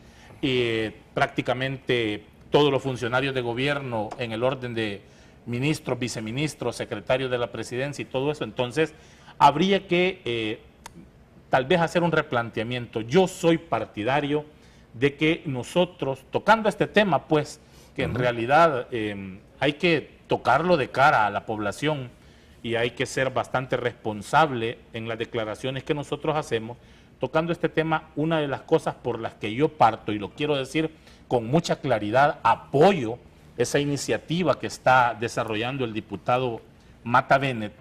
prácticamente todos los funcionarios de gobierno en el orden de ministros, viceministros, secretarios de la presidencia y todo eso. Entonces, habría que tal vez hacer un replanteamiento. Yo soy partidario de que nosotros, tocando este tema, pues, que en realidad hay que tocarlo de cara a la población y hay que ser bastante responsable en las declaraciones que nosotros hacemos. Tocando este tema, una de las cosas por las que yo parto, y lo quiero decir con mucha claridad, apoyo esa iniciativa que está desarrollando el diputado Mata Bennett,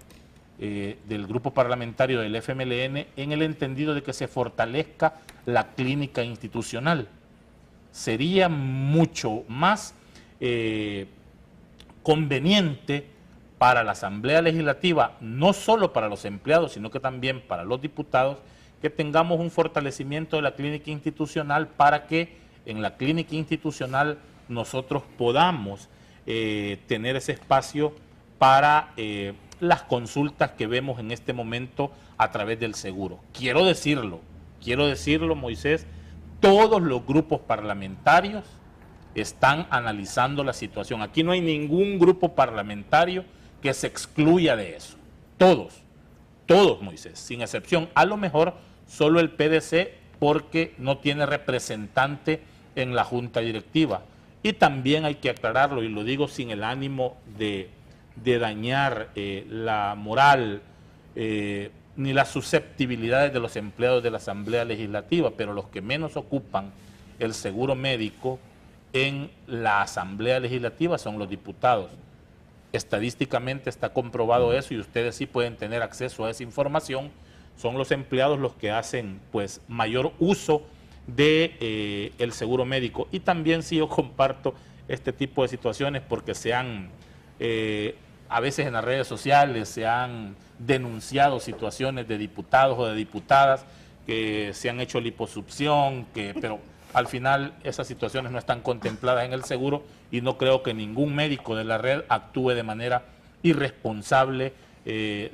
del grupo parlamentario del FMLN, en el entendido de que se fortalezca la clínica institucional. Sería mucho más conveniente para la Asamblea Legislativa, no solo para los empleados, sino que también para los diputados, que tengamos un fortalecimiento de la clínica institucional para que en la clínica institucional nosotros podamos tener ese espacio para las consultas que vemos en este momento a través del seguro. Quiero decirlo, Moisés, todos los grupos parlamentarios están analizando la situación. Aquí no hay ningún grupo parlamentario que se excluya de eso. Todos, Moisés, sin excepción. A lo mejor solo el PDC, porque no tiene representante en la junta directiva. Y también hay que aclararlo, y lo digo sin el ánimo de dañar la moral ni las susceptibilidades de los empleados de la Asamblea Legislativa, pero los que menos ocupan el seguro médico en la Asamblea Legislativa son los diputados. Estadísticamente está comprobado eso, y ustedes sí pueden tener acceso a esa información. Son los empleados los que hacen pues mayor uso de el seguro médico. Y también sí yo comparto este tipo de situaciones, porque se han a veces en las redes sociales se han denunciado situaciones de diputados o de diputadas que se han hecho liposucción, pero al final esas situaciones no están contempladas en el seguro, y no creo que ningún médico de la red actúe de manera irresponsable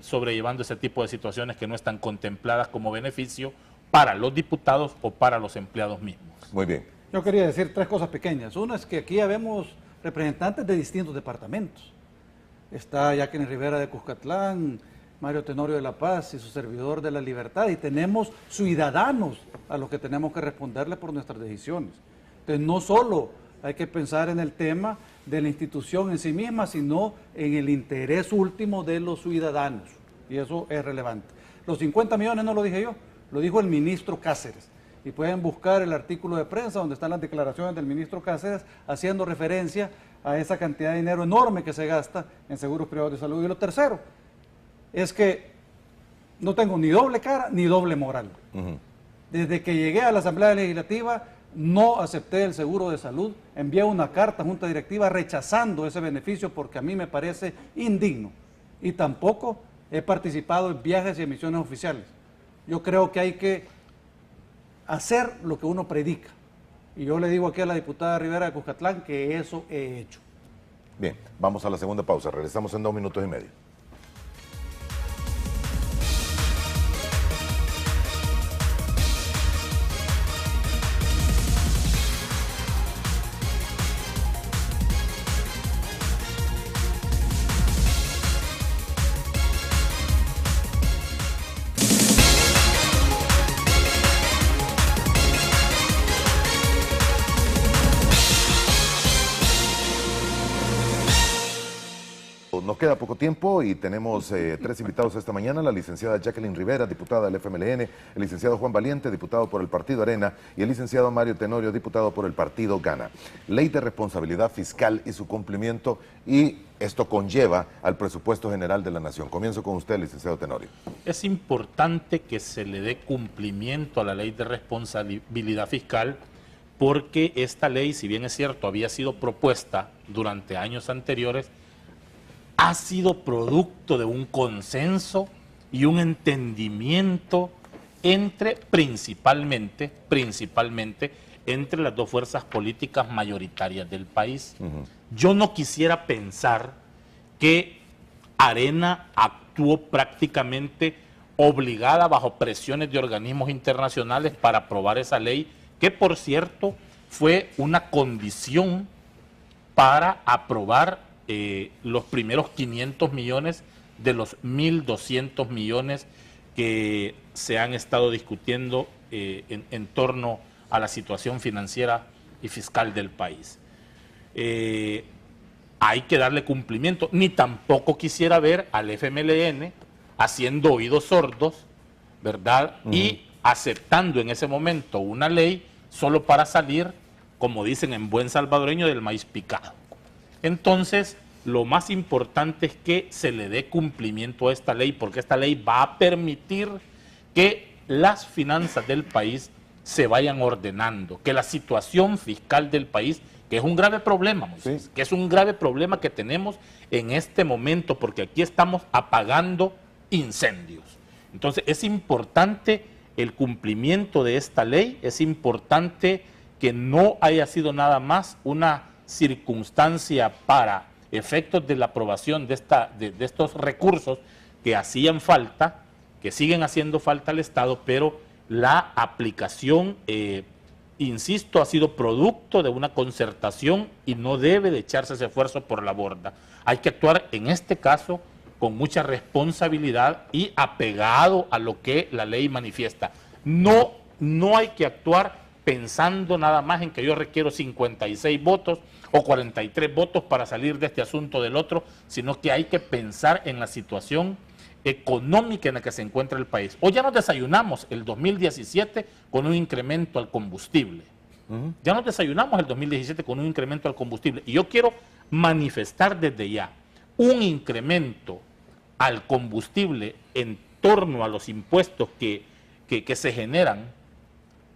sobrellevando ese tipo de situaciones que no están contempladas como beneficio para los diputados o para los empleados mismos. Muy bien. Yo quería decir tres cosas pequeñas. Una es que aquí habemos representantes de distintos departamentos. Está Jacqueline Rivera de Cuscatlán, Mario Tenorio de La Paz y su servidor de La Libertad, y tenemos ciudadanos a los que tenemos que responderle por nuestras decisiones. Entonces, no solo hay que pensar en el tema de la institución en sí misma, sino en el interés último de los ciudadanos, y eso es relevante. Los 50 millones no lo dije yo, lo dijo el ministro Cáceres, y pueden buscar el artículo de prensa donde están las declaraciones del ministro Cáceres haciendo referencia a esa cantidad de dinero enorme que se gasta en seguros privados de salud. Y lo tercero es que no tengo ni doble cara ni doble moral. Desde que llegué a la Asamblea Legislativa no acepté el seguro de salud, envié una carta a Junta Directiva rechazando ese beneficio porque a mí me parece indigno, y tampoco he participado en viajes y emisiones oficiales. Yo creo que hay que hacer lo que uno predica, y yo le digo aquí a la diputada Rivera de Cuscatlán que eso he hecho. Bien, vamos a la segunda pausa, regresamos en 2 minutos y medio. nos queda poco tiempo y tenemos 3 invitados esta mañana: la licenciada Jacqueline Rivera, diputada del FMLN, el licenciado Juan Valiente, diputado por el Partido Arena, y el licenciado Mario Tenorio, diputado por el Partido Gana. Ley de responsabilidad fiscal y su cumplimiento, y esto conlleva al presupuesto general de la Nación. Comienzo con usted, licenciado Tenorio. Es importante que se le dé cumplimiento a la ley de responsabilidad fiscal, porque esta ley, si bien es cierto, había sido propuesta durante años anteriores, ha sido producto de un consenso y un entendimiento entre principalmente entre las dos fuerzas políticas mayoritarias del país. Yo no quisiera pensar que Arena actuó prácticamente obligada bajo presiones de organismos internacionales para aprobar esa ley, que por cierto fue una condición para aprobar los primeros 500 millones de los 1.200 millones que se han estado discutiendo en torno a la situación financiera y fiscal del país. Hay que darle cumplimiento. Ni tampoco quisiera ver al FMLN haciendo oídos sordos, ¿verdad? Y aceptando en ese momento una ley solo para salir, como dicen en buen salvadoreño, del maíz picado. Entonces, lo más importante es que se le dé cumplimiento a esta ley, porque esta ley va a permitir que las finanzas del país se vayan ordenando, que la situación fiscal del país, que es un grave problema, Moisés, que es un grave problema que tenemos en este momento, porque aquí estamos apagando incendios. Entonces, es importante el cumplimiento de esta ley, es importante que no haya sido nada más una circunstancia para efectos de la aprobación de estos recursos que hacían falta, que siguen haciendo falta al Estado, pero la aplicación, insisto, ha sido producto de una concertación y no debe de echarse ese esfuerzo por la borda. Hay que actuar en este caso con mucha responsabilidad y apegado a lo que la ley manifiesta. No hay que actuar pensando nada más en que yo requiero 56 votos o 43 votos para salir de este asunto del otro, sino que hay que pensar en la situación económica en la que se encuentra el país. Hoy ya nos desayunamos el 2017 con un incremento al combustible. Ya nos desayunamos el 2017 con un incremento al combustible. Y yo quiero manifestar desde ya un incremento al combustible en torno a los impuestos que se generan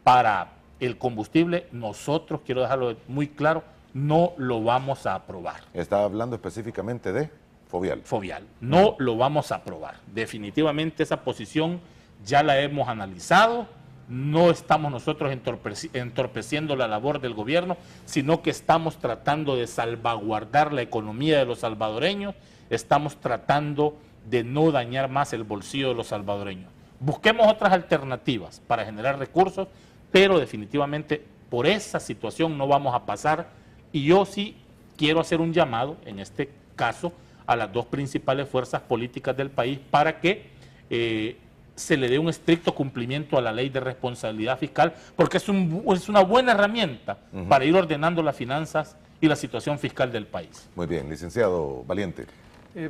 para el combustible. Nosotros, quiero dejarlo muy claro, no lo vamos a aprobar. Está hablando específicamente de Fovial. Fovial. No lo vamos a aprobar. Definitivamente esa posición ya la hemos analizado. No estamos nosotros entorpeciendo la labor del gobierno, sino que estamos tratando de salvaguardar la economía de los salvadoreños, estamos tratando de no dañar más el bolsillo de los salvadoreños. Busquemos otras alternativas para generar recursos, pero definitivamente por esa situación no vamos a pasar, y yo sí quiero hacer un llamado, en este caso, a las dos principales fuerzas políticas del país para que se le dé un estricto cumplimiento a la ley de responsabilidad fiscal, porque es una buena herramienta para ir ordenando las finanzas y la situación fiscal del país. Muy bien, licenciado Valiente.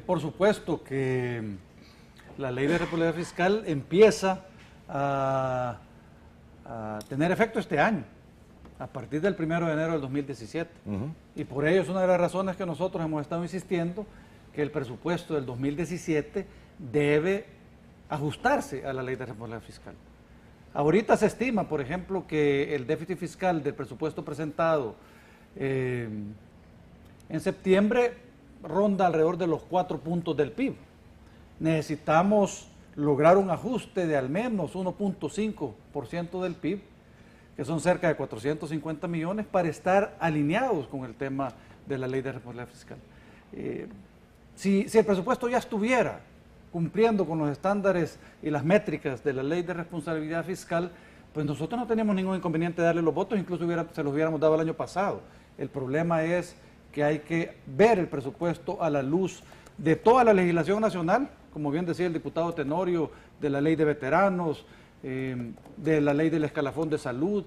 Por supuesto que la ley de responsabilidad fiscal empieza a tener efecto este año, a partir del 1 de enero del 2017. Y por ello es una de las razones que nosotros hemos estado insistiendo que el presupuesto del 2017 debe ajustarse a la ley de responsabilidad fiscal. Ahorita se estima, por ejemplo, que el déficit fiscal del presupuesto presentado en septiembre ronda alrededor de los 4 puntos del PIB. Necesitamos lograr un ajuste de al menos 1.5% del PIB, que son cerca de 450 millones, para estar alineados con el tema de la ley de responsabilidad fiscal. Si el presupuesto ya estuviera cumpliendo con los estándares y las métricas de la ley de responsabilidad fiscal, pues nosotros no tenemos ningún inconveniente de darle los votos, incluso se los hubiéramos dado el año pasado. El problema es que hay que ver el presupuesto a la luz de toda la legislación nacional, como bien decía el diputado Tenorio, de la ley de veteranos, de la ley del escalafón de salud,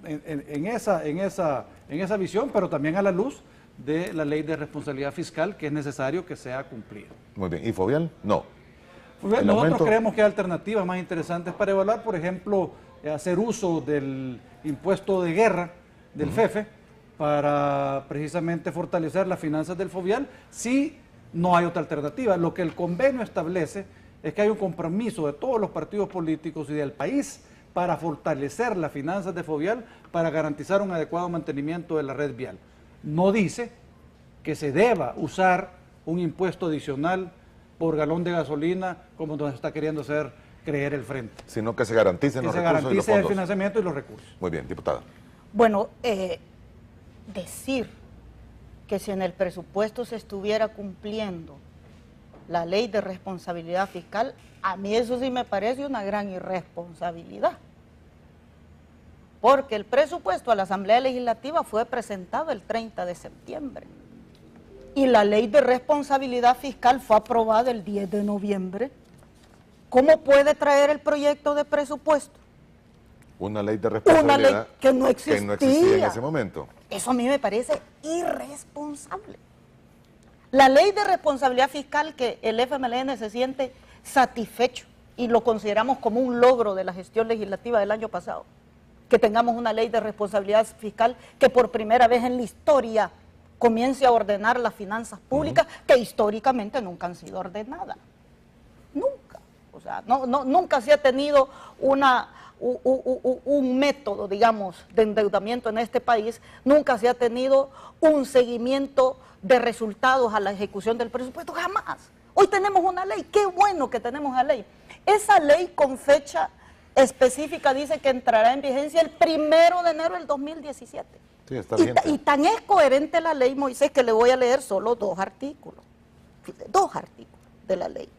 en esa visión, pero también a la luz de la ley de responsabilidad fiscal, que es necesario que sea cumplida. Muy bien. ¿Y Fovial? No. Nosotros creemos que hay alternativas más interesantes para evaluar, por ejemplo, hacer uso del impuesto de guerra, del FEFE, para precisamente fortalecer las finanzas del Fovial, si no hay otra alternativa. Lo que el convenio establece es que hay un compromiso de todos los partidos políticos y del país para fortalecer las finanzas de Fovial, para garantizar un adecuado mantenimiento de la red vial. No dice que se deba usar un impuesto adicional por galón de gasolina, como nos está queriendo hacer creer el Frente. Sino que se garanticen los recursos y los fondos. Que se garantice el financiamiento y los recursos. Muy bien, diputada. Bueno, decir que si en el presupuesto se estuviera cumpliendo la ley de responsabilidad fiscal, a mí eso sí me parece una gran irresponsabilidad. Porque el presupuesto a la Asamblea Legislativa fue presentado el 30 de septiembre. Y la ley de responsabilidad fiscal fue aprobada el 10 de noviembre. ¿Cómo puede traer el proyecto de presupuesto? Una ley de responsabilidad una ley que no existía en ese momento. Eso a mí me parece irresponsable. La ley de responsabilidad fiscal, que el FMLN se siente satisfecho y lo consideramos como un logro de la gestión legislativa del año pasado, que tengamos una ley de responsabilidad fiscal que por primera vez en la historia comience a ordenar las finanzas públicas que históricamente nunca han sido ordenadas. Nunca. O sea, nunca se ha tenido un método, digamos, de endeudamiento en este país, nunca se ha tenido un seguimiento de resultados a la ejecución del presupuesto, jamás. Hoy tenemos una ley, qué bueno que tenemos la ley. Esa ley con fecha específica dice que entrará en vigencia el 1 de enero del 2017. Sí, está bien. Y tan es coherente la ley, Moisés, que le voy a leer solo 2 artículos. 2 artículos de la ley.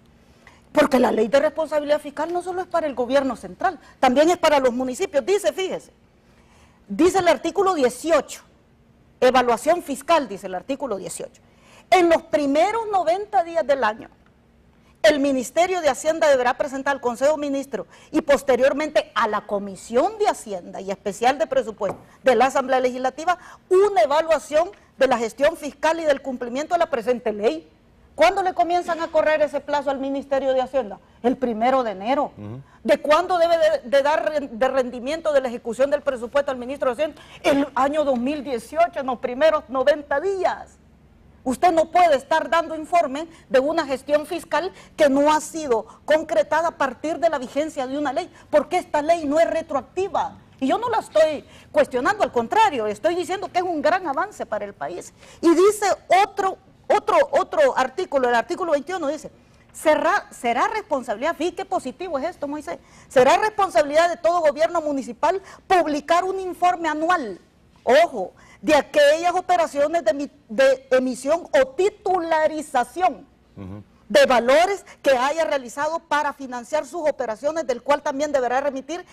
Porque la ley de responsabilidad fiscal no solo es para el gobierno central, también es para los municipios. Dice, fíjese, dice el artículo 18, evaluación fiscal, dice el artículo 18. En los primeros 90 días del año, el Ministerio de Hacienda deberá presentar al Consejo de Ministros y posteriormente a la Comisión de Hacienda y Especial de Presupuesto de la Asamblea Legislativa una evaluación de la gestión fiscal y del cumplimiento de la presente ley. ¿Cuándo le comienzan a correr ese plazo al Ministerio de Hacienda? El 1 de enero. ¿De cuándo debe de dar de rendimiento de la ejecución del presupuesto al Ministro de Hacienda? El año 2018, en los primeros 90 días. Usted no puede estar dando informe de una gestión fiscal que no ha sido concretada a partir de la vigencia de una ley, porque esta ley no es retroactiva. Y yo no la estoy cuestionando, al contrario, estoy diciendo que es un gran avance para el país. Y dice otro artículo, el artículo 21 dice, será responsabilidad, fíjate qué positivo es esto, Moisés, será responsabilidad de todo gobierno municipal publicar un informe anual, ojo, de aquellas operaciones de emisión o titularización de valores que haya realizado para financiar sus operaciones, del cual también deberá remitir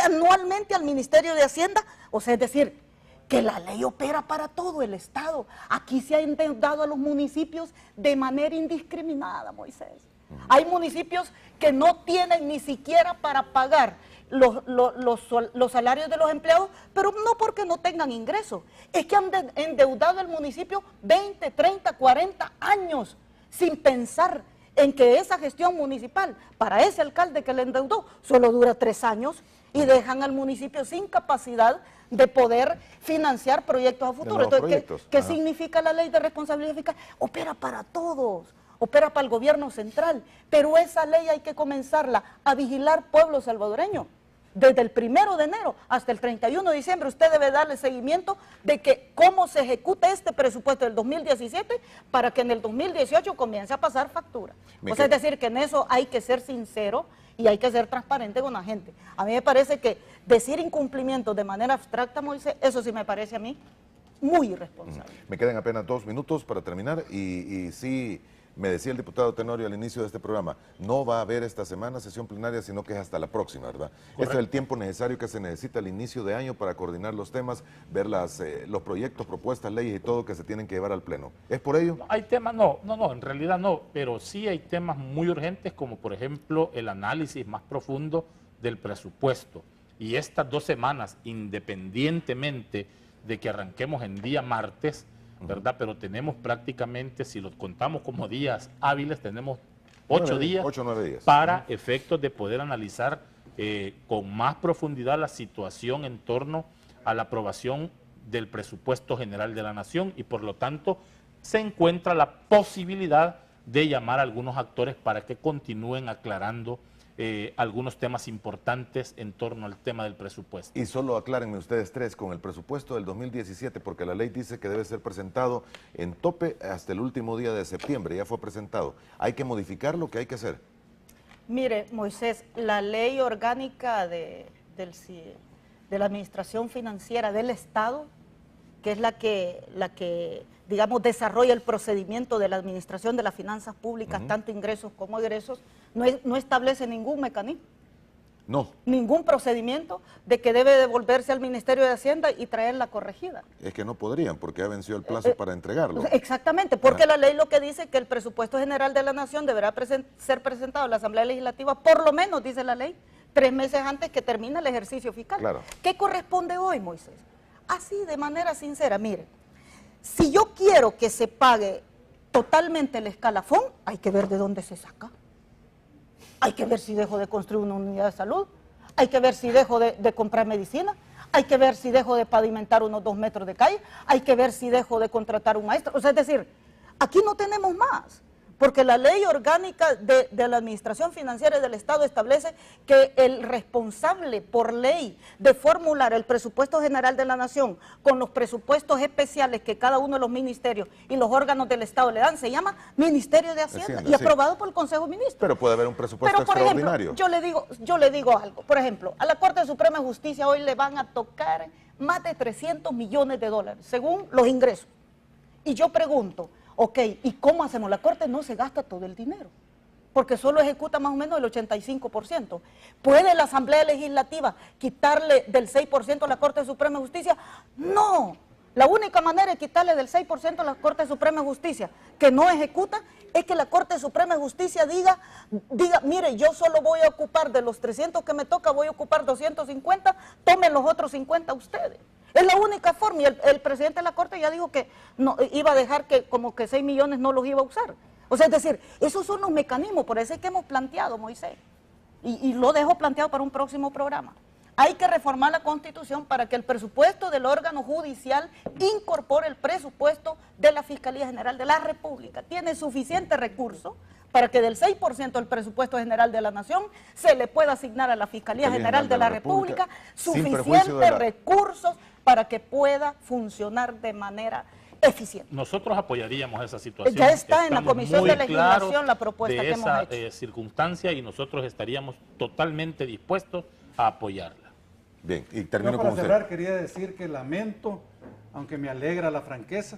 anualmente al Ministerio de Hacienda, o sea, es decir, que la ley opera para todo el Estado. Aquí se ha endeudado a los municipios de manera indiscriminada, Moisés. Hay municipios que no tienen ni siquiera para pagar los salarios de los empleados, pero no porque no tengan ingresos, es que han endeudado el municipio 20, 30, 40 años sin pensar en que esa gestión municipal, para ese alcalde que le endeudó, solo dura 3 años y dejan al municipio sin capacidad de poder financiar proyectos a futuro. Entonces, ¿qué significa la ley de responsabilidad fiscal? Opera para todos, opera para el gobierno central, pero esa ley hay que comenzarla a vigilar pueblo salvadoreño. Desde el 1 de enero hasta el 31 de diciembre usted debe darle seguimiento de que cómo se ejecuta este presupuesto del 2017 para que en el 2018 comience a pasar factura. O sea, es decir, que en eso hay que ser sincero y hay que ser transparente con la gente. A mí me parece que decir incumplimiento de manera abstracta, Moisés, eso sí me parece a mí muy irresponsable. Me quedan apenas 2 minutos para terminar y sí, me decía el diputado Tenorio al inicio de este programa, no va a haber esta semana sesión plenaria, sino que es hasta la próxima, ¿verdad? Correcto. Este es el tiempo necesario que se necesita al inicio de año para coordinar los temas, ver los proyectos, propuestas, leyes y todo que se tienen que llevar al Pleno. ¿Es por ello? No, hay temas, no, en realidad no, pero sí hay temas muy urgentes, como por ejemplo el análisis más profundo del presupuesto. Y estas 2 semanas, independientemente de que arranquemos en día martes, ¿verdad? Pero tenemos prácticamente, si lo contamos como días hábiles, tenemos 8 días, 8 o 9 días para efectos de poder analizar con más profundidad la situación en torno a la aprobación del presupuesto general de la Nación, y por lo tanto se encuentra la posibilidad de llamar a algunos actores para que continúen aclarando algunos temas importantes en torno al tema del presupuesto. Y solo aclárenme ustedes tres, con el presupuesto del 2017, porque la ley dice que debe ser presentado en tope hasta el último día de septiembre, ya fue presentado. ¿Hay que modificarlo? ¿Qué hay que hacer? Mire, Moisés, la ley orgánica de la Administración Financiera del Estado, que es la que digamos, desarrolla el procedimiento de la administración de las finanzas públicas, tanto ingresos como egresos, no establece ningún mecanismo. No. Ningún procedimiento de que debe devolverse al Ministerio de Hacienda y traerla corregida. Es que no podrían, porque ya venció el plazo para entregarlo. Exactamente, porque la ley lo que dice es que el presupuesto general de la Nación deberá ser presentado a la Asamblea Legislativa, por lo menos, dice la ley, 3 meses antes que termine el ejercicio fiscal. Claro. ¿Qué corresponde hoy, Moisés? Así, de manera sincera, mire, si yo quiero que se pague totalmente el escalafón, hay que ver de dónde se saca. Hay que ver si dejo de construir una unidad de salud, hay que ver si dejo de comprar medicina, hay que ver si dejo de pavimentar unos 2 metros de calle, hay que ver si dejo de contratar un maestro. O sea, es decir, aquí no tenemos más, porque la ley orgánica de la Administración Financiera del Estado establece que el responsable por ley de formular el presupuesto general de la Nación con los presupuestos especiales que cada uno de los ministerios y los órganos del Estado le dan, se llama Ministerio de Hacienda y aprobado por el Consejo de Ministros. Pero puede haber un presupuesto extraordinario. Por ejemplo, yo le digo algo. Por ejemplo, a la Corte Suprema de Justicia hoy le van a tocar más de 300 millones de dólares, según los ingresos. Y yo pregunto, ok, ¿y cómo hacemos? La Corte no se gasta todo el dinero, porque solo ejecuta más o menos el 85%. ¿Puede la Asamblea Legislativa quitarle del 6% a la Corte Suprema de Justicia? No. La única manera de quitarle del 6% a la Corte Suprema de Justicia, que no ejecuta, es que la Corte Suprema de Justicia diga, mire, yo solo voy a ocupar de los 300 que me toca, voy a ocupar 250, tomen los otros 50 ustedes. Es la única forma, y el presidente de la Corte ya dijo que no, iba a dejar que como que 6 millones no los iba a usar. O sea, es decir, esos son los mecanismos, por eso es que hemos planteado, Moisés, y lo dejo planteado para un próximo programa. Hay que reformar la Constitución para que el presupuesto del órgano judicial incorpore el presupuesto de la Fiscalía General de la República. Tiene suficiente recurso para que del 6% del presupuesto general de la Nación se le pueda asignar a la Fiscalía General de la República suficientes recursos para que pueda funcionar de manera eficiente. Nosotros apoyaríamos esa situación. Ya está en la Comisión de Legislación claros la propuesta que hemos hecho. De esa circunstancia, y nosotros estaríamos totalmente dispuestos a apoyarla. Bien, y termino para con cerrar, usted. quería decir que lamento, aunque me alegra la franqueza,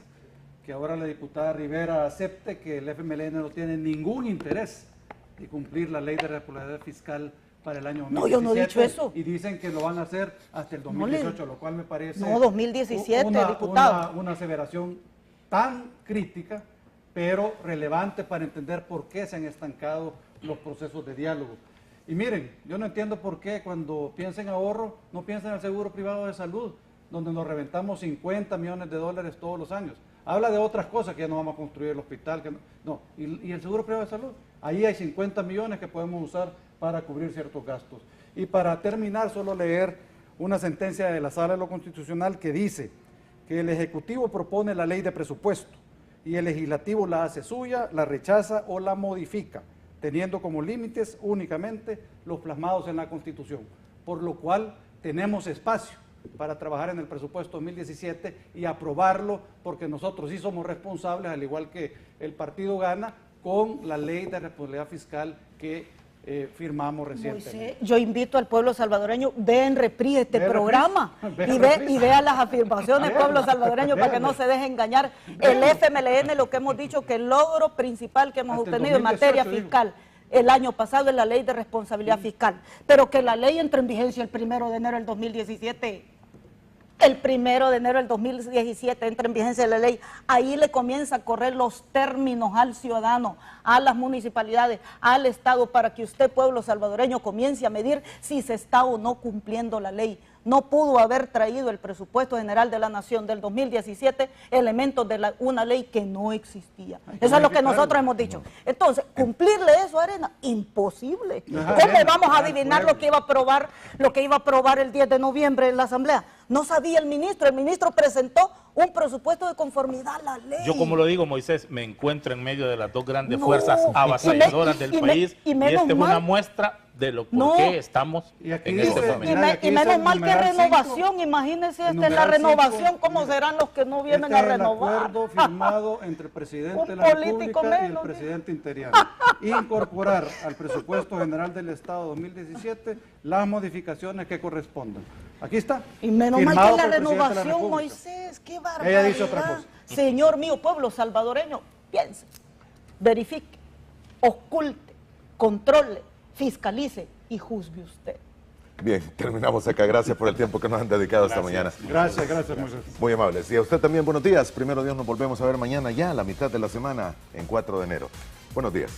que ahora la diputada Rivera acepte que el FMLN no tiene ningún interés de cumplir la ley de responsabilidad fiscal para el año 2017. No, yo no he dicho eso. Y dicen que lo van a hacer hasta el 2018, lo cual me parece... No, 2017, diputado. Una aseveración tan crítica, pero relevante para entender por qué se han estancado los procesos de diálogo. Y miren, yo no entiendo por qué cuando piensan en ahorro, no piensan en el seguro privado de salud, donde nos reventamos 50 millones de dólares todos los años. Habla de otras cosas, que ya no vamos a construir el hospital, que no. ¿Y el seguro privado de salud? Ahí hay 50 millones que podemos usar para cubrir ciertos gastos. Y para terminar, solo leer una sentencia de la Sala de lo Constitucional que dice que el Ejecutivo propone la ley de presupuesto y el Legislativo la hace suya, la rechaza o la modifica, teniendo como límites únicamente los plasmados en la Constitución, por lo cual tenemos espacio para trabajar en el presupuesto 2017 y aprobarlo, porque nosotros sí somos responsables, al igual que el partido Gana, con la ley de responsabilidad fiscal que firmamos recientemente. Moisés, yo invito al pueblo salvadoreño, ve en reprise este programa y vea las afirmaciones del pueblo salvadoreño para que no se deje engañar. El FMLN, lo que hemos dicho, que el logro principal que hemos obtenido en materia fiscal el año pasado es la ley de responsabilidad fiscal, pero que la ley entre en vigencia el 1 de enero del 2017. El 1 de enero del 2017 entra en vigencia la ley, ahí le comienza a correr los términos al ciudadano, a las municipalidades, al Estado, para que usted, pueblo salvadoreño, comience a medir si se está o no cumpliendo la ley. no pudo haber traído el presupuesto general de la Nación del 2017 elementos de una ley que no existía. Eso es lo que nosotros hemos dicho. Entonces, cumplirle eso a Arena, imposible. ¿Cómo vamos a adivinar lo que iba a aprobar el 10 de noviembre en la Asamblea? No sabía el ministro presentó un presupuesto de conformidad a la ley. Yo, como lo digo, Moisés, me encuentro en medio de las dos grandes fuerzas avasalladoras del país y esta es una muestra de lo por qué estamos en este momento. Y menos mal que renovación, imagínense la renovación, ¿cómo serán los que no vienen a renovar? El acuerdo firmado entre el presidente de la República y el presidente interiano. Incorporar al presupuesto general del Estado 2017 las modificaciones que correspondan. Aquí está. Y menos mal que la renovación, Moisés, qué barbaridad. Ella dice otra cosa. Señor mío, pueblo salvadoreño, piense, verifique, oculte, controle, fiscalice y juzgue usted. Bien, terminamos acá. Gracias por el tiempo que nos han dedicado esta mañana. Gracias, Moisés. Muy amables. Y a usted también, buenos días. Primero Dios, nos volvemos a ver mañana ya, a la mitad de la semana, en 4 de enero. Buenos días.